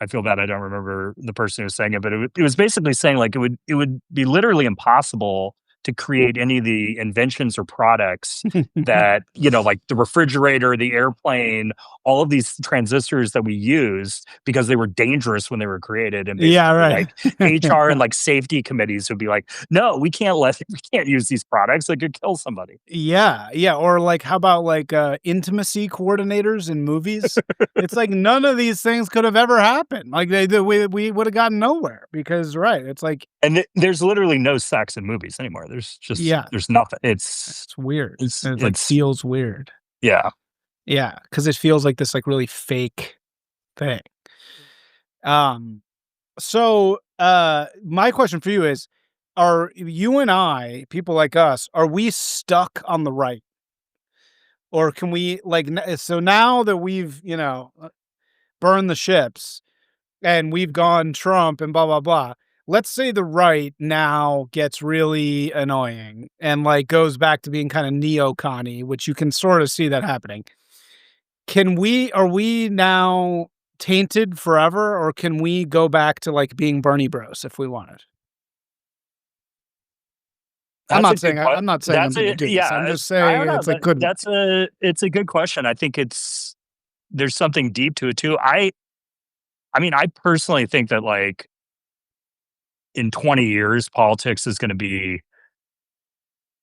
feel bad I don't remember the person who was saying it, but it was basically saying like it would be literally impossible to create any of the inventions or products that, like the refrigerator, the airplane, all of these transistors that we use because they were dangerous when they were created. And Yeah, basically right. like HR and like safety committees would be like, no, we can't use these products. It could kill somebody. Yeah, yeah, or like, how about like intimacy coordinators in movies? It's like none of these things could have ever happened. Like we would have gotten nowhere because right, it's like And there's literally no sex in movies anymore. yeah, There's nothing. it's weird. It's, It like it's, feels weird. yeah. Yeah, because it feels like this like really fake thing. Um, so my question for you is, are you and I, people like us, are we stuck on the right? Or can we like so now that we've, burned the ships and we've gone Trump and blah blah blah. Let's say the right now gets really annoying and like goes back to being kind of neocon-y, which you can sort of see that happening. Are we now tainted forever, or can we go back to like being Bernie Bros if we wanted? That's a good I'm not saying I'm that's going to a do this. I'm yeah, just I saying don't know, it's a good one. it's a good question. I think there's something deep to it too. I mean, I personally think that, like, in 20 years, politics is gonna be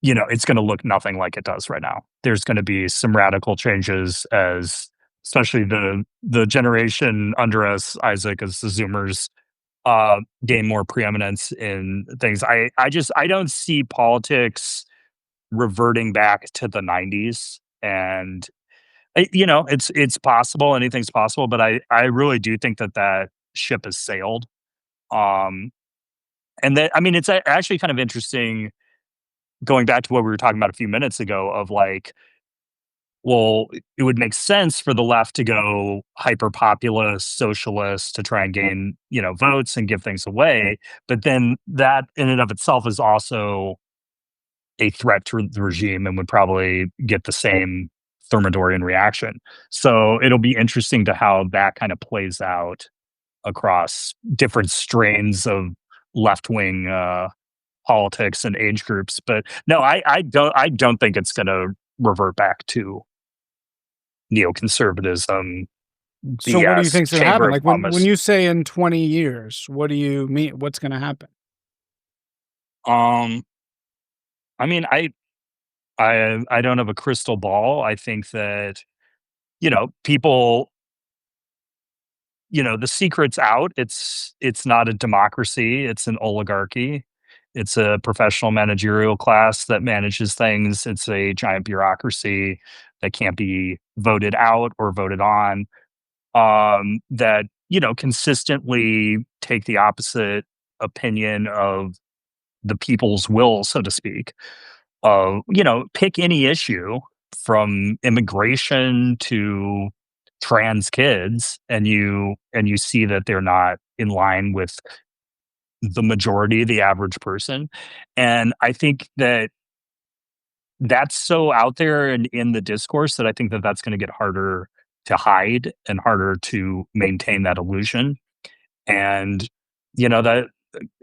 it's gonna look nothing like it does right now. There's gonna be some radical changes as especially the generation under us, Isaac, as the Zoomers, gain more preeminence in things. I don't see politics reverting back to the '90s, and, it's possible, anything's possible, but I really do think that that ship has sailed. Um, and that I mean, it's actually kind of interesting going back to what we were talking about a few minutes ago of like, well, it would make sense for the left to go hyper populist, socialist to try and gain, votes and give things away. But then that in and of itself is also a threat to the regime and would probably get the same Thermidorian reaction. So it'll be interesting to how that kind of plays out across different strains of left wing politics and age groups. But no, I don't think it's going to revert back to neoconservatism, So what do you BS, think's going to Chamber happen? of Like when Commerce. you say in 20 years, what do you mean? What's going to happen? Um, I mean, I don't have a crystal ball. I think that people the secret's out. It's not a democracy, it's an oligarchy. It's a professional managerial class that manages things. It's a giant bureaucracy that can't be voted out or voted on, that, consistently take the opposite opinion of the people's will, so to speak. Pick any issue from immigration to trans kids, and you see that they're not in line with the majority, the average person. And I think that that's so out there and in the discourse that I think that that's going to get harder to hide and harder to maintain that illusion. And that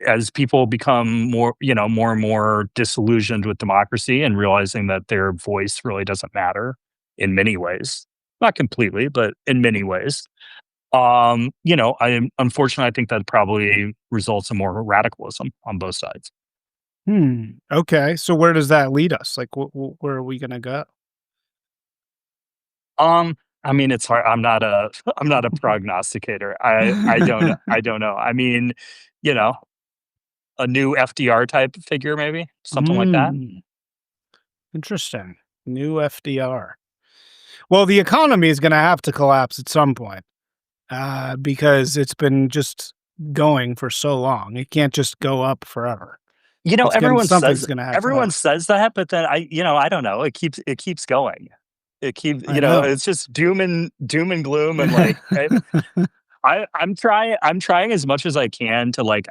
as people become more and more disillusioned with democracy and realizing that their voice really doesn't matter in many ways, not completely, but in many ways. Unfortunately, I think that probably results in more radicalism on both sides. Okay. So where does that lead us? Like, where are we going to go? I mean, it's hard. I'm not a I'm not a prognosticator. I don't know. I mean, you know, a new FDR type figure, maybe something like that. Hmm. Interesting. New FDR. Well, the economy is going to have to collapse at some point, because it's been just going for so long. It can't just go up forever. Something's going to have to Everyone happen. says that, but then I don't know. It keeps going. It keeps I know. it's just doom and gloom and like I'm trying as much as I can to like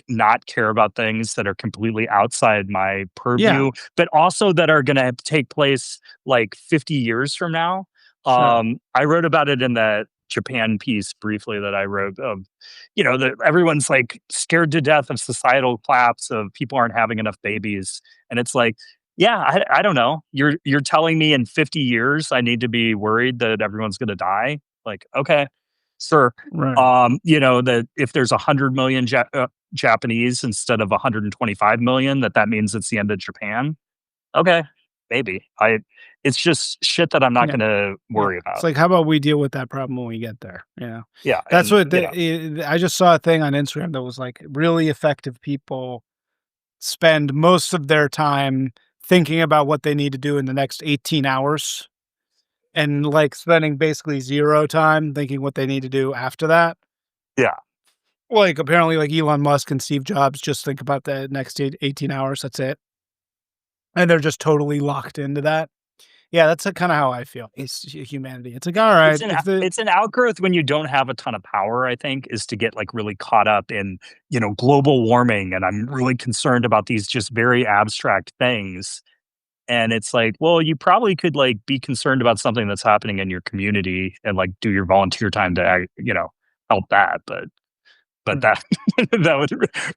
not care about things that are completely outside my Yeah, purview, but also that are gonna take place like 50 years from now. sure. I wrote about it in that Japan piece briefly that I wrote of, that everyone's like scared to death of societal collapse, of people aren't having enough babies. And it's like, yeah, I don't know. You're telling me in 50 years I need to be worried that everyone's gonna die? Like, okay, sure. Right. That if there's 100 million Japanese instead of 125 million, that means it's the end of Japan. Okay, maybe. It's just shit that I'm not Yeah. gonna Yeah. worry It's about. like, how about we deal with that problem when we get there? Yeah, That's and what I just saw a thing on Instagram that was like really effective people spend most of their time thinking about what they need to do in the next 18 hours and like spending basically zero time thinking what they need to do after that. yeah, Like, apparently, like, Elon Musk and Steve Jobs just think about the next 18 hours, that's it. And they're just totally locked into that. Yeah, that's, kinda how I feel. It's humanity. It's like, "Alright, if the." It's an outgrowth when you don't have a ton of power, I think, is to get, like, really caught up in, global warming, and I'm really concerned about these just very abstract things, and it's like, well, you probably could, like, be concerned about something that's happening in your community and, like, do your volunteer time to help that, but Right. that that would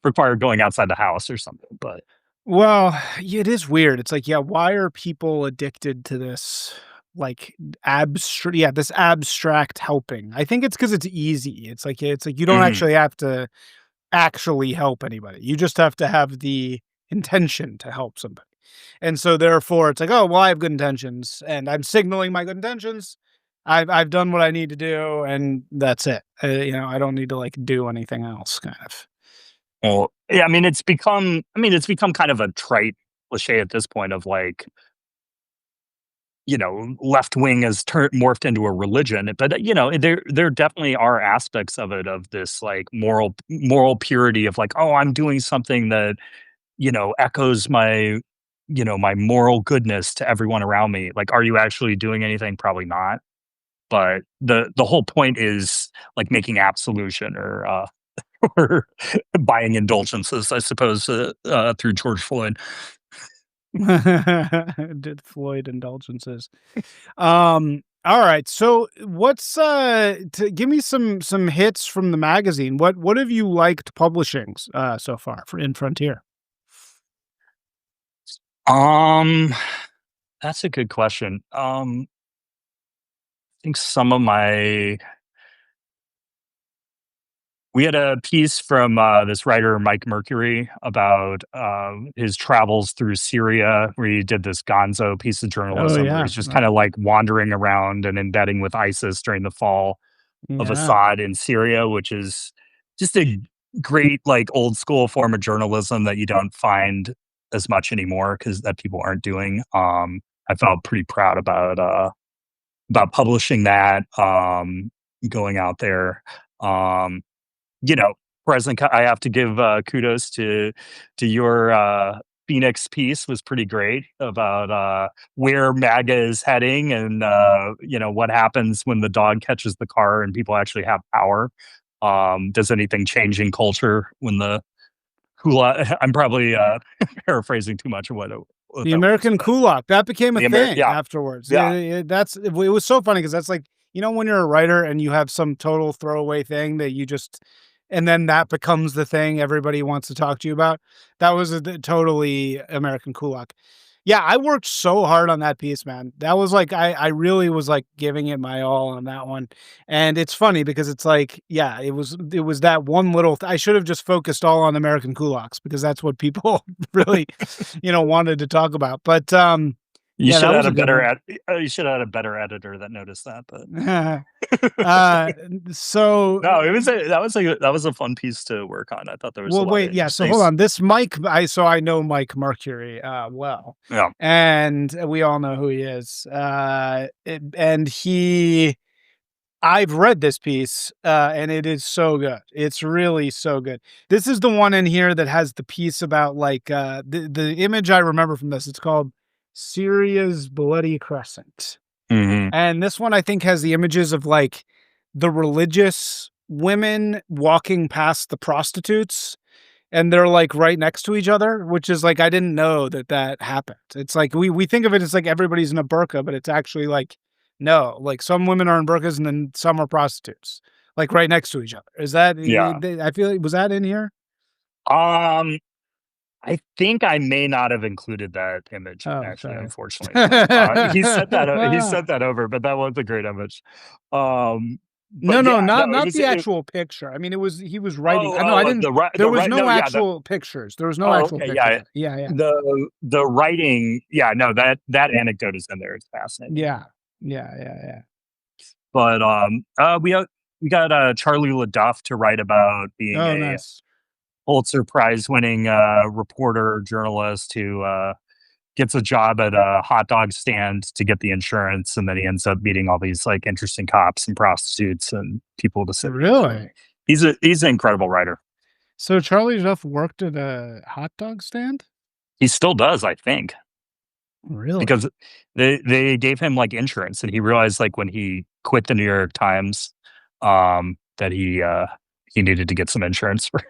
require going outside the house or something, but Well, yeah, it is weird. It's like, yeah, why are people addicted to this, like, this abstract helping? I think it's because it's easy. It's like you don't Mhm. actually have to actually help anybody. You just have to have the intention to help somebody. And so therefore it's like, "Oh, well, I have good intentions and I'm signaling my good intentions. I've done what I need to do and that's it." I don't need to like do anything else kind of. Well, yeah, it's become kind of a trite cliche at this point of like, left wing has morphed into a religion, but there definitely are aspects of it of this like moral purity of like, oh, I'm doing something that echoes my moral goodness to everyone around me. Like, are you actually doing anything? Probably not. But the whole point is like making absolution or buying indulgences, I suppose, through George Floyd. Did Floyd indulgences. All right. So what's give me some hits from the magazine. What have you liked publishing so far for in Frontier? Um, that's a good question. I think some of my we had a piece from this writer Mike Mercury about his travels through Syria, where he did this Gonzo piece of Oh journalism, where yeah. he's just kind of like wandering around and embedding with ISIS during the fall of Yeah. Assad in Syria, which is just a great like old school form of journalism that you don't find as much anymore because that people aren't doing. I felt pretty proud about publishing that, going out there. Um, you know, I have to give kudos to your Phoenix piece was pretty great about where MAGA is heading and what happens when the dog catches the car and people actually have power. Does anything change in culture when the hula? I'm probably paraphrasing too much of what The that was, American but kulak, that became a thing yeah, afterwards. yeah, It was so funny because that's like, when you're a writer and you have some total throwaway thing that you just and then that becomes the thing everybody wants to talk to you about. That was totally American kulak. Yeah, I worked so hard on that piece, man. That was like I really was like giving it my all on that one. And it's funny because it's like, yeah, it was that one little I should have just focused all on American kulaks because that's what people really, wanted to talk about. But you yeah, should that have was had a a good better one. you should have had a better editor that noticed that, but uh so no, that was a fun piece to work on. I thought there was a Well, lot of wait, yeah, so interesting hold on. This Mike I know Mike Mercury, well, yeah. and we all know who he is. And I've read this piece, and it is so good. It's really so good. This is the one in here that has the piece about like, the image I remember from this, it's called Syria's Bloody Crescent. Mhm. And this one I think has the images of like the religious women walking past the prostitutes and they're, like, right next to each other, which is, like, I didn't know that that happened. It's like we think of it as, like, everybody's in a burqa, but it's actually, like, no, like, some women are in burqas and then some are prostitutes, like, right next to each other. Is that Yeah. I feel like was that in here? Um, I think I may not have included that image Oh, actually, sorry. unfortunately, but, he sent that over, but that was a great image. No, But no, yeah, no, not it not was the it actual picture. I mean, he was writing no, I oh, didn't there the was right no, no yeah, the actual pictures. There was no oh, actual okay, pictures yeah, of it. Yeah, yeah. the writing yeah, no, that anecdote is in there, it's fascinating. Yeah. Yeah, yeah, yeah. But, we got, Charlie LaDuff to write about being Oh, a nice. Pulitzer Prize winning, reporter, journalist who, gets a job at a hot dog stand to get the insurance, and then he ends up meeting all these, like, interesting cops and prostitutes and people of the city, so Really? He's an incredible writer. So Charlie Duff worked at a hot dog stand? He still does, I think, Really? because they gave him, like, insurance, and he realized, like, when he quit the New York Times, that he needed to get some insurance for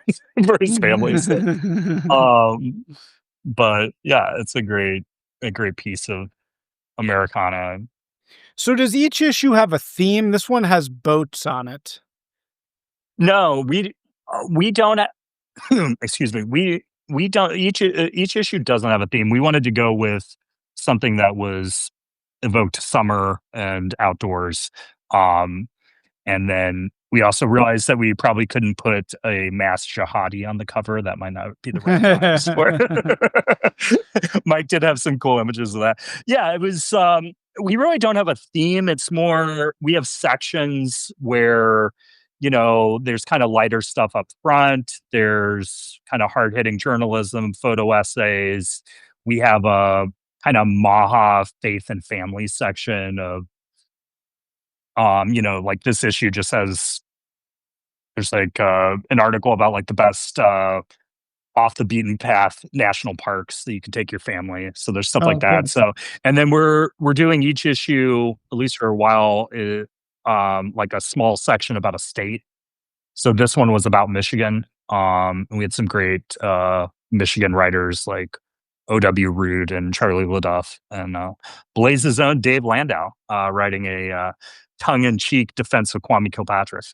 for his family, so, um, but, yeah, it's a great piece of Americana. So does each issue have a theme? This one has boats on it. No, we don't excuse me, we don't each issue doesn't have a theme. We wanted to go with something that was evoked summer and outdoors, um, and then we also realized that we probably couldn't put a masked jihadi on the cover. That might not be the right times for Mike did have some cool images of that. Yeah, it was, we really don't have a theme. It's more we have sections where, there's kinda lighter stuff up front. There's kinda hard-hitting journalism, photo essays. We have a kinda Maha faith and family section of, like this issue just has there's like, an article about like the best, off the beaten path national parks that you can take your family. So there's stuff like Oh, that. cool. So and then we're doing each issue, at least for a while, like a small section about a state. So this one was about Michigan. And we had some great Michigan writers like O.W. Root and Charlie LaDuff and Blaze's own Dave Landau writing a tongue-in-cheek defense of Kwame Kilpatrick.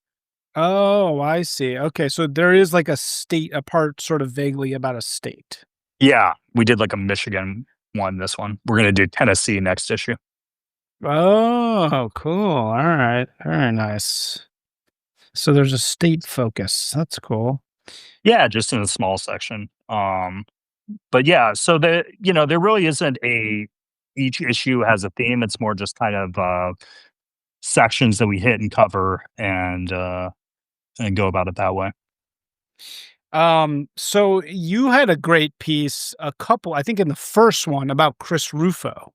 Oh, I see. Okay, so there is like a state, a part sort of vaguely about a state. Yeah, we did like a Michigan one. This one we're gonna do Tennessee next issue. Oh, cool. All right. Very nice. So there's a state focus. That's cool. Yeah, just in a small section. But yeah, so there really isn't a each issue has a theme. It's more just kind of sections that we hit and cover and go about it that way. So you had a great piece, a couple, I think in the first one about Chris Rufo.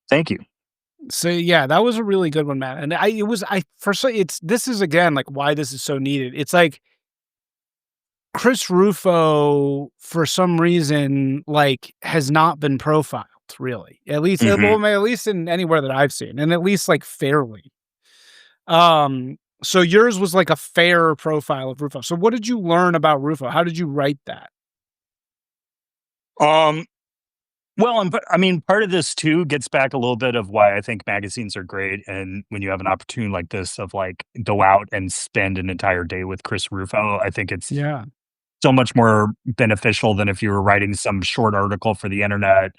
Thank you. So yeah, that was a really good one, man. And it was I first it's this is again like why this is so needed. It's like Chris Rufo for some reason like has not been profiled really. At least Hmm. well, at least in anywhere that I've seen and at least like fairly. So yours was like a fair profile of Rufo. So what did you learn about Rufo? How did you write that? Um, well, and I mean, part of this too gets back a little bit of why I think magazines are great, and when you have an opportunity like this of like go out and spend an entire day with Chris Rufo, I think it's Yeah. so much more beneficial than if you were writing some short article for the internet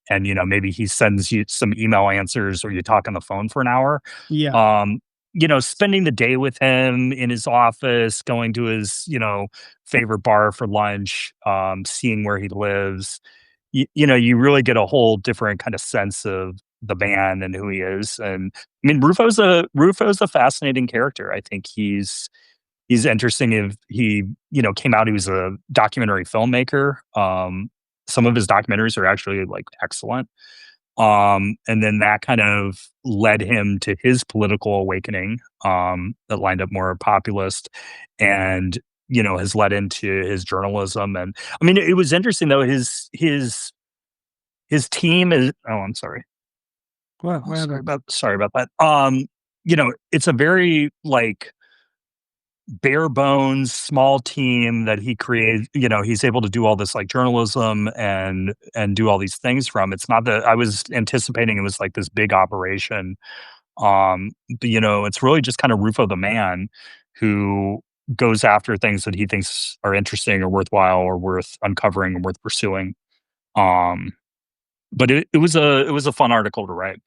and maybe he sends you some email answers or you talk on the phone for an hour. Yeah. um Spending the day with him in his office, going to his favorite bar for lunch, seeing where he lives, you really get a whole different kind of sense of the man and who he is. And I mean, Rufo's a fascinating character. I think he's interesting. If he, came out, he was a documentary filmmaker. Some of his documentaries are actually like excellent. And then that kind of led him to his political awakening, that lined up more populist and, has led into his journalism. And I mean, it was interesting though, his team is, oh, I'm sorry. What? Oh, What happened? sorry about that. It's a very like bare bones small team that he created. He's able to do all this like journalism and do all these things from. It's not that I was anticipating it was like this big operation. But it's really just kind of Rufo the man who goes after things that he thinks are interesting or worthwhile or worth uncovering and worth pursuing. um but it was a fun article to write.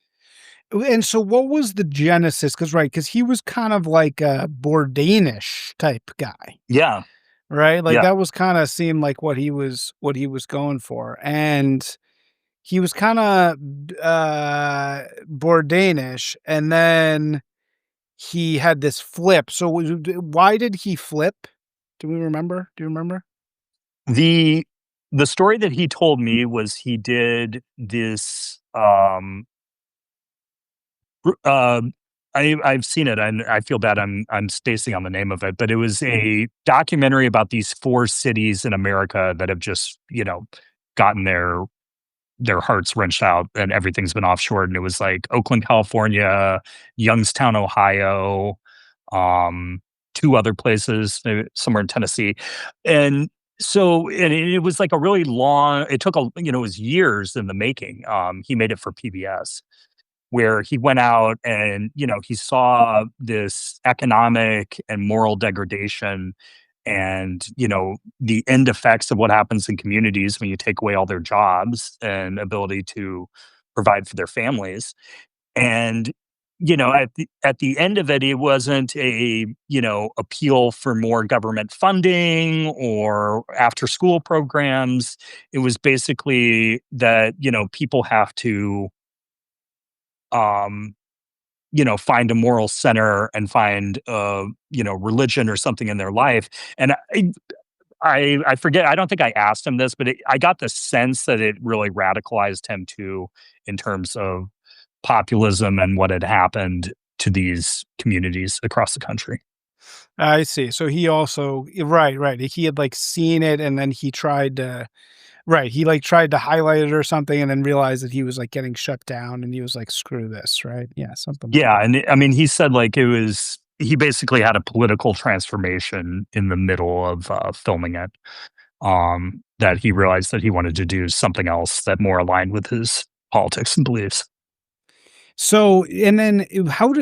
And so what was the genesis? Because he was kind of like a Bourdainish type guy, Yeah, right? Like yeah. that was kinda seemed like what he was going for, and he was kinda, Bourdainish, and then he had this flip. So why did he flip? Do we remember? Do you remember? The story that he told me was he did this, I've seen it, and I feel bad I'm spacing on the name of it, but it was a documentary about these 4 cities in America that have just, gotten their hearts wrenched out and everything's been offshored, and it was like Oakland, California, Youngstown, Ohio, um, 2 other places, maybe somewhere in Tennessee, and it was like a really long it took it was years in the making. He made it for PBS, where he went out and, he saw this economic and moral degradation and, the end effects of what happens in communities when you take away all their jobs and ability to provide for their families. And, at the end of it, it wasn't a, appeal for more government funding or after school programs. It was basically that, people have to um find a moral center and find, religion or something in their life. And I forget, I don't think I asked him this, but I got the sense that it really radicalized him too, in terms of populism and what had happened to these communities across the country. I see. So he also right, right. He had, like, seen it and then he tried to right, he, like, tried to highlight it or something and then realized that he was, like, getting shut down and he was like, "Screw this," right? Yeah, something like Yeah, that. and I mean, he said like he basically had a political transformation in the middle of filming it. That he realized that he wanted to do something else that more aligned with his politics and beliefs. So, and then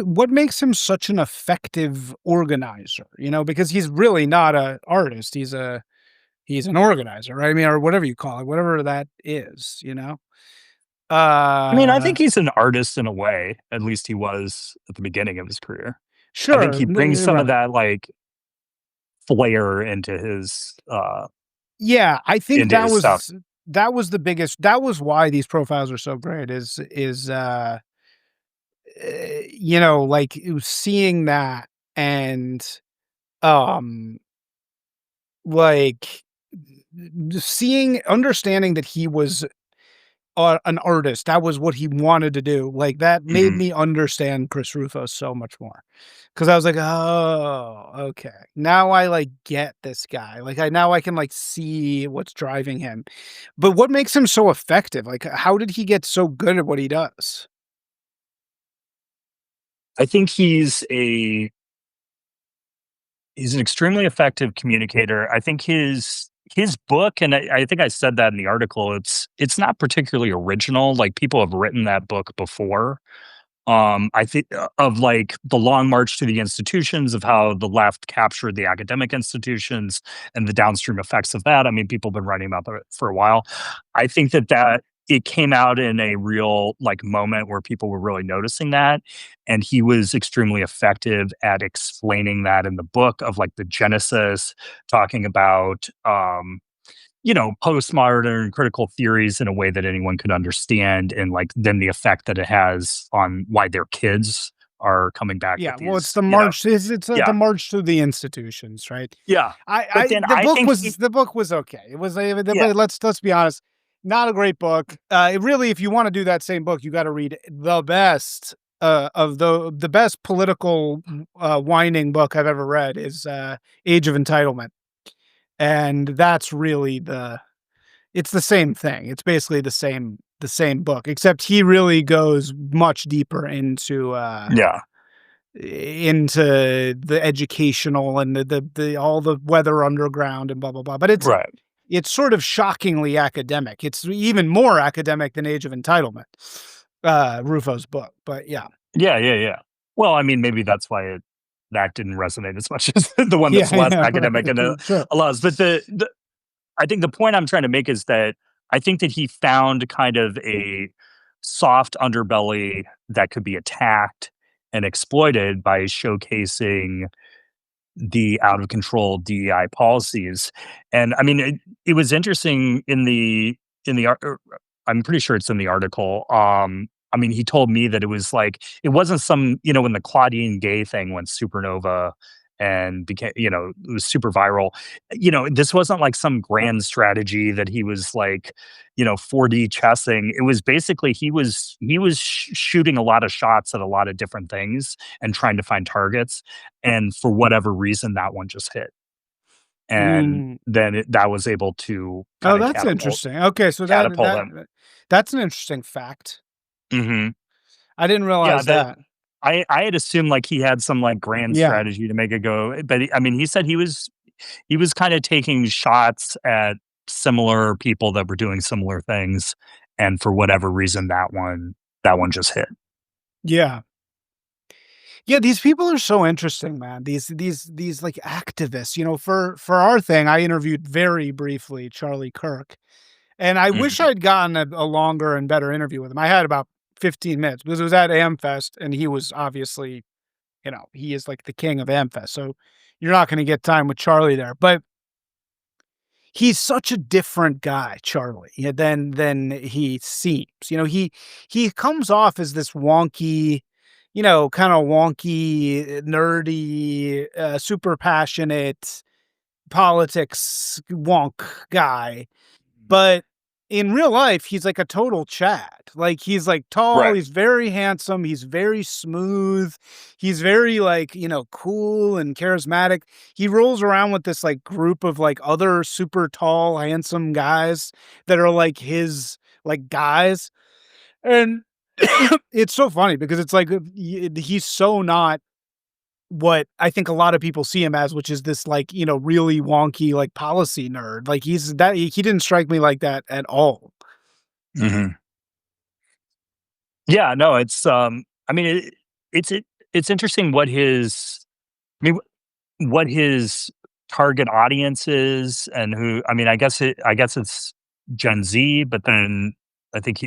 what makes him such an effective organizer? Because he's really not a artist. He's an organizer, right? I mean, or whatever you call it, whatever that is. I mean, I Uh, think he's an artist in a way. At least he was at the beginning of his career. I think sure, he brings some of right. that like flair Yeah, I think into his stuff. that was the biggest that was why these profiles are so great like seeing that and um like just understanding that he was an artist. That was what he wanted to do. Like that made Mhm. me understand Chris Rufo so much more. Cause I was like, oh, okay. Now I like get this guy. Like now I can like see what's driving him. But what makes him so effective? Like how did he get so good at what he does? I think he's an extremely effective communicator. I think his book, and I think I said that in the article. It's not particularly original. Like people have written that book before. I think of like the long march to the institutions, of how the left captured the academic institutions and the downstream effects of that. I mean, people have been writing about that for a while. I think that it came out in a real like moment where people were really noticing that, and he was extremely effective at explaining that in the book of like the genesis, talking about postmodern critical theories in a way that anyone could understand, and like then the effect that it has on why their kids are coming back Yeah, with well, it's these, the march. It's the yeah, march through the institutions, right? yeah. But then The I book think was okay. It was yeah, but let's be honest, not a great book. It really, if you want to do that same book, you got to read the best of the best political whining book I've ever read is Age of Entitlement, and that's really it's the same thing. It's basically the same book, except he really goes much deeper yeah, into the educational and the all the weather underground and blah blah blah. But right. it's sort of shockingly academic. It's even more academic than Age of Entitlement, Rufo's book. But yeah, Yeah, yeah, yeah. Well, I mean, maybe that's why that didn't resonate as much as the one yeah, that's less yeah, academic and right, sure, allows. But I think the point I'm trying to make is that I think that he found kind of a soft underbelly that could be attacked and exploited by showcasing the out of control DEI policies. And I mean, it was interesting I'm pretty sure it's in the article. I mean, he told me that it was like it wasn't some, when the Claudine Gay thing went supernova and became, it was super viral. This wasn't like some grand strategy that he was like, 4D chessing. It was basically he was shooting a lot of shots at a lot of different things and trying to find targets, and for whatever reason that one just hit. And Mm. then that was able to Oh, kind of that's interesting. Okay, so catapult him. that's an interesting fact. Mhm. I didn't Yeah, realize that that. I had assumed like he had some like grand Yeah. strategy to make it go, but I mean, he said he was kind of taking shots at similar people that were doing similar things, and for whatever reason, that one just hit. Yeah. Yeah, these people are so interesting, man. These like activists, for our thing, I interviewed very briefly Charlie Kirk, and I wish Mhm, I'd gotten a longer and better interview with him. I had about 15 minutes because it was at AmFest, and he was obviously, he is like the king of AmFest. So you're not going to get time with Charlie there, but he's such a different guy, Charlie, than he seems. He comes off as this wonky, kind of wonky, nerdy, super passionate politics wonk guy, but in real life, he's like a total Chad. Like, he's, like, tall, right. he's very handsome, he's very smooth, he's very, like, cool and charismatic. He rolls around with this, like, group of, like, other super tall, handsome guys that are, like, his, like, guys, and it's so funny because it's like, he's so not what I think a lot of people see him as, which is this like, really wonky, like policy nerd. Like he didn't strike me like that at all. Mhm. Yeah, no, I mean, it's interesting I mean, what his target audience is, and who, I mean, I guess it's Gen Z, but then I think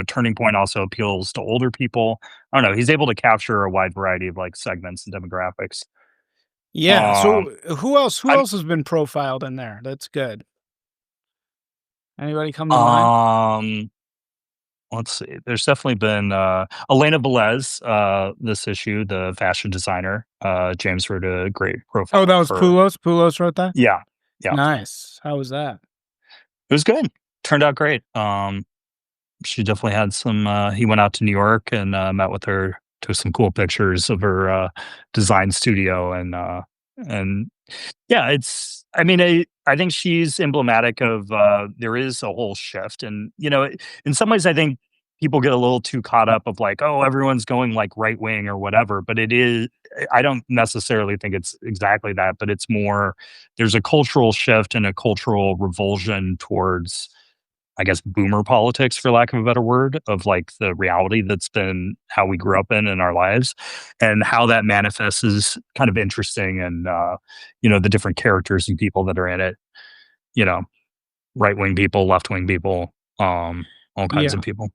Turning Point also appeals to older people. I don't know, he's able to capture a wide variety of, like, segments and demographics. Yeah. Um, So who else I'm has been profiled in there? That's good. Anybody come to mind? um, let's see, there's definitely been, Elena Velez, this issue, the fashion designer. James wrote a great Oh, profile that of was her. Poulos. Poulos wrote that. Yeah, yeah. Nice. How was that? It was good. Turned out great. She definitely had some, he went out to New York and, met with her, took some cool pictures of her, design studio, and yeah, I mean, I think she's emblematic of, there is a whole shift, and, in some ways, I think people get a little too caught up of like, "Oh, everyone's going, like, right wing or whatever," but I don't necessarily think it's exactly that, but it's more there's a cultural shift and a cultural revulsion towards, I guess, boomer politics, for lack of a better word, of like the reality that's been how we grew up in our lives, and how that manifests is kind of interesting. And, the different characters and people that are in it, you know, right wing people, left wing people, all kinds of Yeah. people.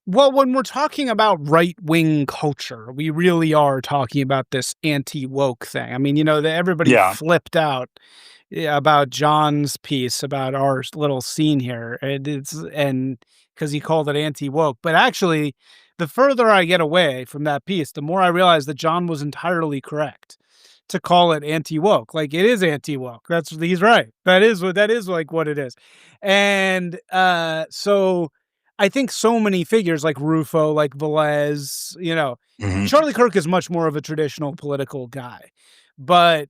Well, when we're talking about right wing culture, we really are talking about this anti woke thing. I mean, everybody Yeah. flipped out, yeah, about John's piece about our little scene here, and because he called it anti woke, but actually, the further I get away from that piece, the more I realize that John was entirely correct to call it anti woke. Like, it is anti woke. He's right. That is like what it is, and so I think so many figures like Rufo, like Velez, Mhm. Charlie Kirk is much more of a traditional political guy, but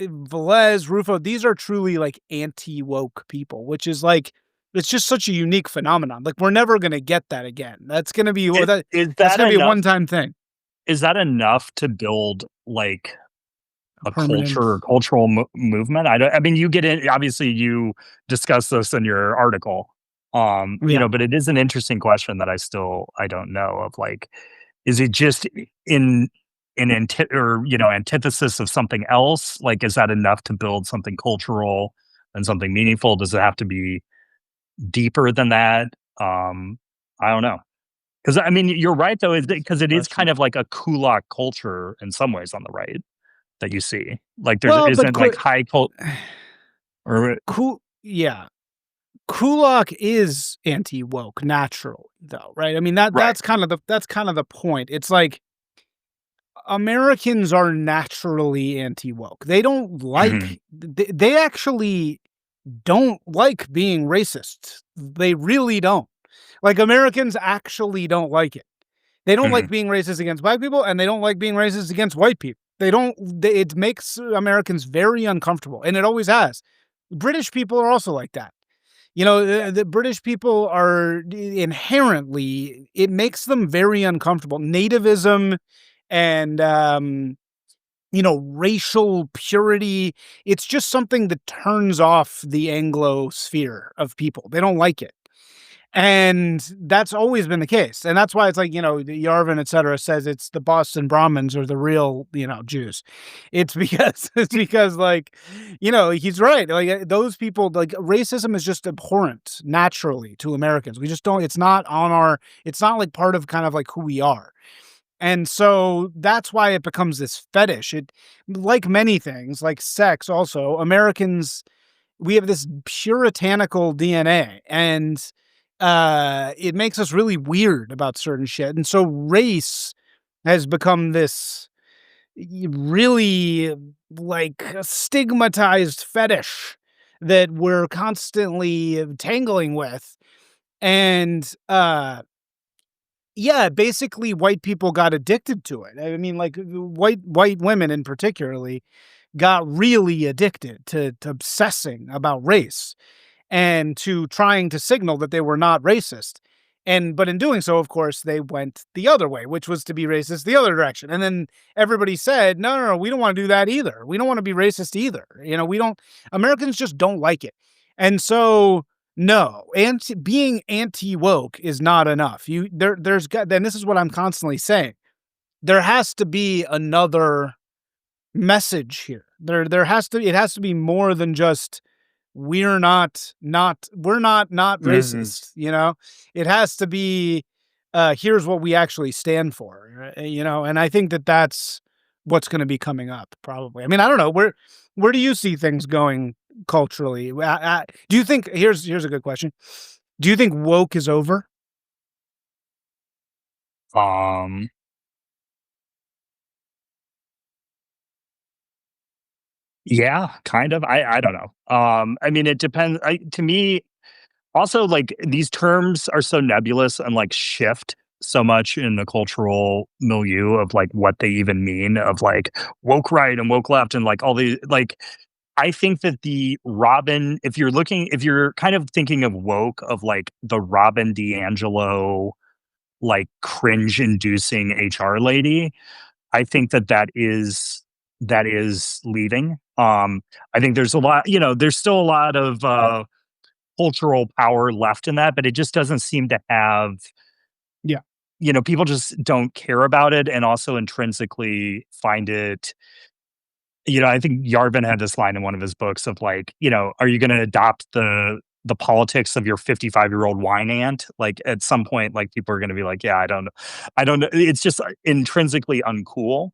Velez, Rufo, these are truly like anti woke people, which is like it's just such a unique phenomenon. Like, we're never gonna get that again. It, is That's that gonna be a enough? one time thing. Is that enough to build like a Permanent. culture or cultural movement? I mean, you get in, obviously you discuss this in your article. Yeah. But it is an interesting question that I don't know of, like, is it just in antithesis of something else? Like, is that enough to build something kultural and something meaningful? Does it have to be deeper than that? Um, I don't know. Because I mean, you're right though, because it is kind Question. of like a kulak culture in some ways on the right that you see. Like, there Well, but isn't like high cult or cool. Yeah. Kulak is anti woke naturally, though, right? I mean, right. that's kind of the point. It's like Americans are naturally anti-woke. They don't Mhm, like they actually don't like being racist. They really don't. Like, Americans actually don't like it. They don't like mhm, being racist against black people, and they don't like being racist against white people. They don't they it makes Americans very uncomfortable, and it always has. British people are also like that. You know, the British people are inherently it makes them very uncomfortable. Nativism and, racial purity, it's just something that turns off the Anglo sphere of people. They don't like it. And that's always been the case. And that's why it's like, the Yarvin, et cetera, says it's the Boston Brahmins are the real, Jews. It's because like, he's right. Like, those people, like, racism is just abhorrent naturally to Americans. We just don't, it's not like part of kind of like who we are. And so that's why it becomes this fetish. It, like many things, like sex also, Americans, we have this puritanical DNA, and it makes us really weird about certain shit. And so race has become this really like stigmatized fetish that we're constantly tangling with. And yeah, basically white people got addicted to it. I mean, like, white women in particularly got really addicted to obsessing about race and to trying to signal that they were not racist. But in doing so, of course, they went the other way, which was to be racist the other direction. And then everybody said, no, no, no, we don't want to do that either. We don't want to be racist either. We don't, Americans just don't like it. And so, no, being anti woke is not enough. Then this is what I'm constantly saying. There has to be another message here. It has to be more than just we're not mhm. racist, It has to be here's what we actually stand for, and I think that that's what's going to be coming up probably. I mean, I don't know, where do you see things going culturally? Do you think here's a good question. Do you think woke is over? Um, yeah, kind of. I don't know. I mean, it depends. To me, also, like, these terms are so nebulous and, like, shift so much in the cultural milieu of, like, what they even mean of, like, woke right and woke left and, like, all the like, I think that the Robin if you're kind of thinking of woke of, like, the Robin DiAngelo, like, cringe-inducing HR lady, I think that that is leaving. I think there's still a lot of, cultural power left in that, but it just doesn't seem to have Yeah. people just don't care about it and also intrinsically find it. I think Yarvin had this line in one of his books of like, are you going to adopt the politics of your 55-year-old wine aunt? Like at some point, like people are going to be like, yeah, I don't know. It's just intrinsically uncool.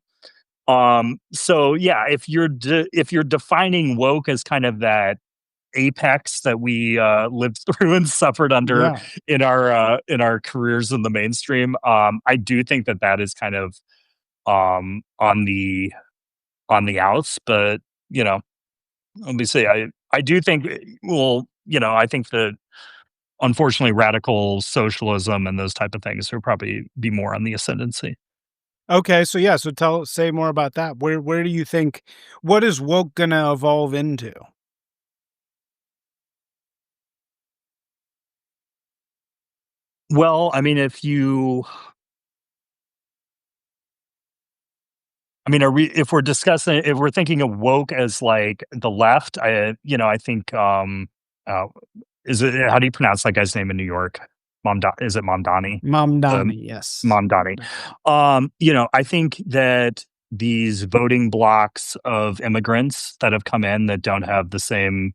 So yeah, if you're defining woke as kind of that apex that we lived through and suffered under Yeah. in our careers in the mainstream. I do think that that is kind of on the outs, but you know, let me say, I do think, well, I think that unfortunately radical socialism and those type of things will probably be more on the ascendancy. Okay, so yeah, so say more about that. Where do you think what is woke gonna evolve into? Well, I mean, if we're discussing, if we're thinking of woke as like the left, I think, uh, is it, how do you pronounce that guy's name in New York? Is it Mamdani? Um, Mamdani, yes. Mamdani. I think that these voting blocks of immigrants that have come in that don't have the same,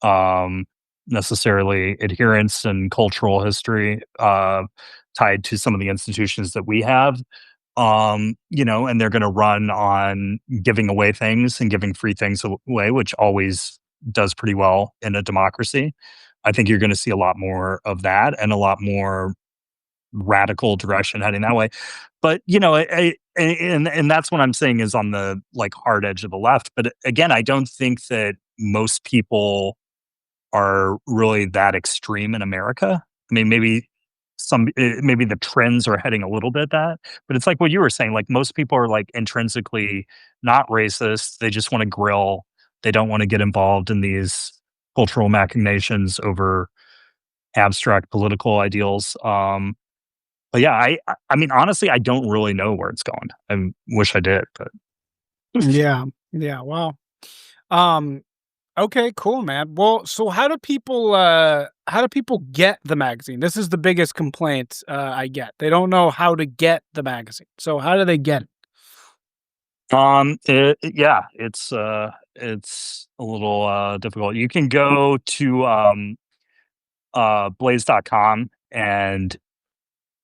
um, necessarily adherence and cultural history, tied to some of the institutions that we have, and they're going to run on giving away things and giving free things away, which always does pretty well in a democracy. I think you're going to see a lot more of that and a lot more radical direction heading that way. But and that's what I'm saying is on the, like, hard edge of the left, but again, I don't think that most people are really that extreme in America. I mean, maybe the trends are heading a little bit that, but it's like what you were saying, like, most people are, like, intrinsically not racist, they just wanna grill, they don't wanna get involved in these cultural machinations over abstract political ideals, but yeah, I mean, honestly, I don't really know where it's going. I wish I did, but Yeah. Yeah. Well, um, okay, cool, man. Well, so how do people get the magazine? This is the biggest complaint I get. They don't know how to get the magazine. So how do they get it? yeah, it's a little, difficult. You can go to, blaze.com and,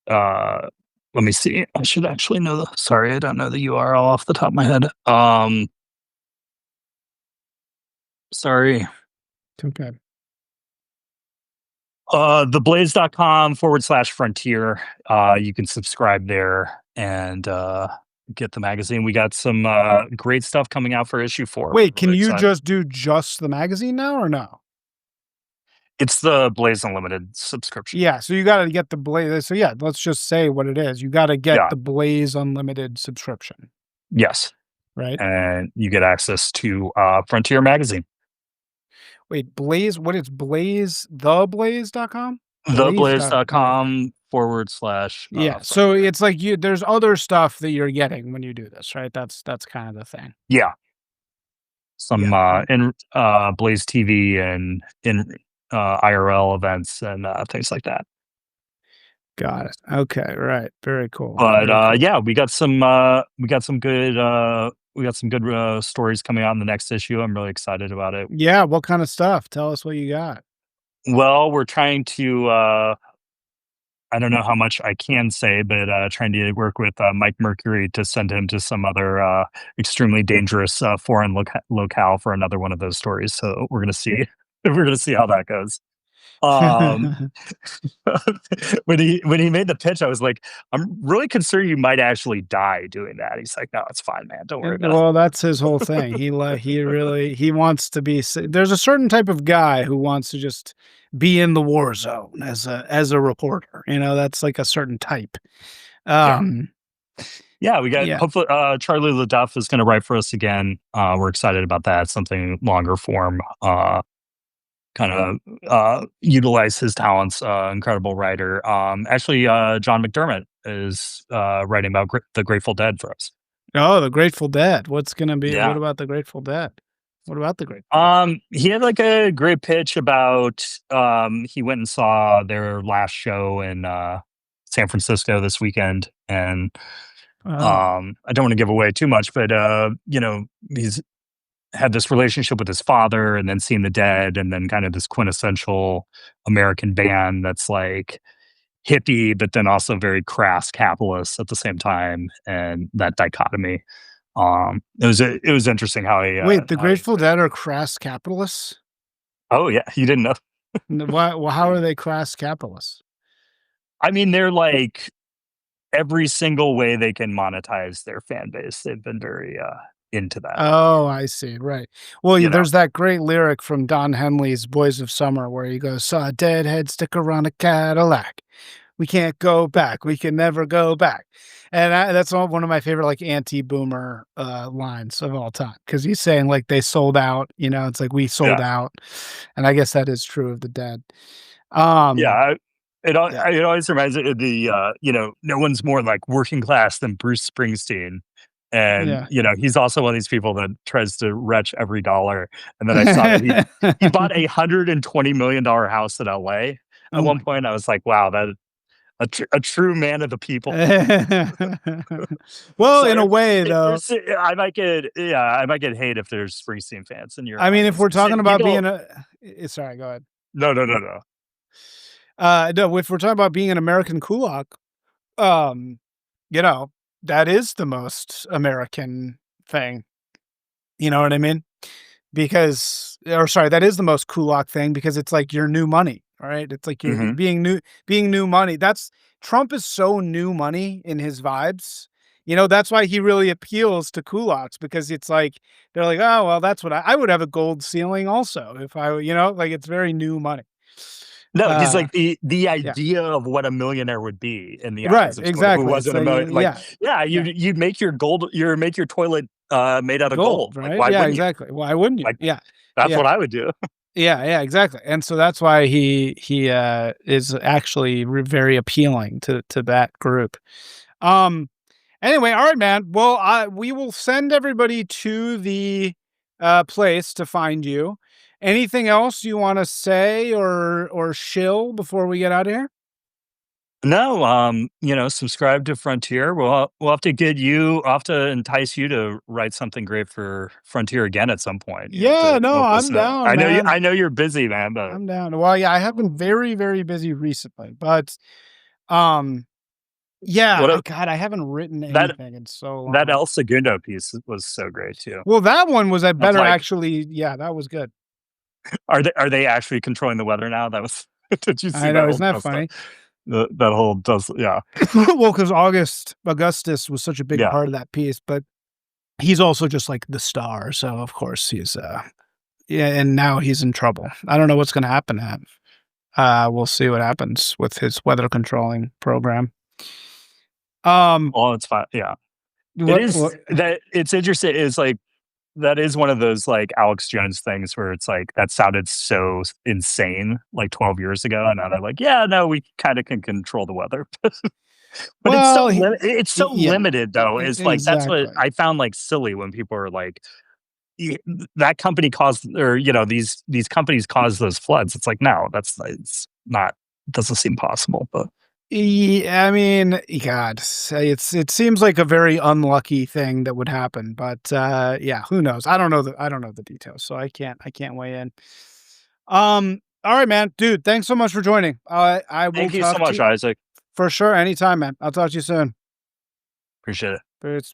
uh, let me see. I should actually know the sorry, I don't know the URL off the top of my head. Sorry. Okay. Theblaze.com/frontier. You can subscribe there and, get the magazine. We got some, great stuff coming out for issue 4. Wait, Really can you excited. just do just the magazine now or no? It's the Blaze Unlimited subscription. Yeah, so you gotta get the Blaze. So yeah, let's just say what it is. You gotta get Yeah. the Blaze Unlimited subscription, Yes. right? And you get access to, Frontier Magazine. Wait, Blaze, what is Blaze? Theblaze.com? Blaze.com. Theblaze.com/, Yeah, so Frontier. it's like there's other stuff that you're getting when you do this, right? That's kind of the thing. Yeah. Some, Yeah. in Blaze TV and in, IRL events and, things like that. Got it. Okay, right. Very cool. But, Very cool. yeah, we got some good, stories coming out in the next issue. I'm really excited about it. Yeah, what kind of stuff? Tell us what you got. Well, we're trying to, I don't know how much I can say, but, trying to work with, Mike Mercury to send him to some other, extremely dangerous, foreign locale for another one of those stories. So we're gonna see we're gonna see how that goes. Um, when he made the pitch, I was like, "I'm really concerned you might actually die doing that." He's like, "No, it's fine, man. Don't worry And about it." well, that's his whole thing. He wants to be there's a certain type of guy who wants to just be in the war zone as a reporter. You know, that's like a certain type. Yeah. Um, Yeah, we got yeah. hopefully, Charlie LaDuff is gonna write for us again. We're excited about that, something longer form, kinda, utilize his talents, incredible writer. Actually, John McDermott is, writing about the Grateful Dead for us. Oh, the Grateful Dead. What's gonna be what Yeah. about the Grateful Dead? What about the Grateful Dead? He had, like, a great pitch about, he went and saw their last show in, San Francisco this weekend, and, Oh. I don't wanna give away too much, but, he's had this relationship with his father and then seeing the Dead and then kind of this quintessential American band that's, like, hippie, but then also very crass capitalist at the same time, and that dichotomy. It was interesting Wait, the how he Grateful Dead are crass capitalists? Oh, yeah, you didn't know? Why well, how are they crass capitalists? I mean, they're like every single way they can monetize their fan base, they've been very, into that, Oh, I see, right. Well, you know? there's that great lyric from Don Henley's Boys of Summer where he goes, "Saw a deadhead stick around a Cadillac. We can't go back. We can never go back." And that's one of my favorite, like, anti-boomer, lines of all time because he's saying, like, they sold out, it's like, "We sold Yeah. out." And I guess that is true of the Dead. Yeah, Um, yeah. it always reminds me of the, no one's more, like, working class than Bruce Springsteen, and, Yeah. he's also one of these people that tries to retch every dollar, and then I saw that he bought a $120 million house in LA at Oh one my point. I was like, "Wow, that a true man of the people." Well, So in a way, if though, there's I might get hate if there's Springsteen fans in your I mean, if audience we're 'cause talking about people being a sorry, go ahead. No, no, no, no. No, if we're talking about being an American kulak, um, you know, that is the most American thing. You know what I mean? Because or sorry, that is the most kulak thing because it's like your new money, right? It's like Mhm. being new money. That's Trump is so new money in his vibes. That's why he really appeals to culottes, because it's like they're like, oh well, that's what I would have a gold ceiling also if like it's very new money. No, just Uh, like the yeah, idea of what a millionaire would be in the right, eyes of someone who exactly. It's wasn't a like, million. Like, yeah, yeah, yeah, you'd make your toilet made out of gold, gold. Like, right? why Yeah, wouldn't you? exactly. Why wouldn't you? Like, Yeah, that's yeah, what I would do. yeah, yeah, exactly. And so that's why he is actually very appealing to that group. Um, Anyway, all right, man. Well, we will send everybody to the place to find you. Anything else you want to say or shill before we get out of here? No, subscribe to Frontier. We'll have to get you. I'll have to entice you to write something great for Frontier again at some point. You have Yeah, to no, let us I'm know. down, man. I know you're busy, man, but I'm down. Well, yeah, I have been very, very busy recently, but um, yeah, what a, God, I haven't written that anything in so that long. El Segundo piece was so great too. Well, that one was a That's better like, actually. Yeah, that was good. are they actually controlling the weather now? That was. Did you see I that know, isn't whole that dust? funny? That whole dust? Yeah, Well, because Augustus was such a big yeah. part of that piece, but he's also just like the star, so of course he's yeah, and now he's in trouble. I don't know what's gonna happen to him. We'll see what happens with his weather controlling program. Um, Well, it's fine. Yeah, it what is that it's interesting. It's like that is one of those like Alex Jones things where it's like that sounded so insane like 12 years ago, and now they're like, yeah, no, we kind of can control the weather, but well, it's so yeah, limited though. Is like that's what exactly. I found like silly when people are like, "Y- that company caused, or these companies caused those floods." It's like, no, it's not. Doesn't seem possible, but I mean, God, it seems like a very unlucky thing that would happen, but yeah, who knows? I don't know the details, so I can't weigh in. All right, man, dude, thanks so much for joining. I will thank you so talk to much, you Isaac. for sure anytime, man. I'll talk to you soon. Appreciate it. Peace.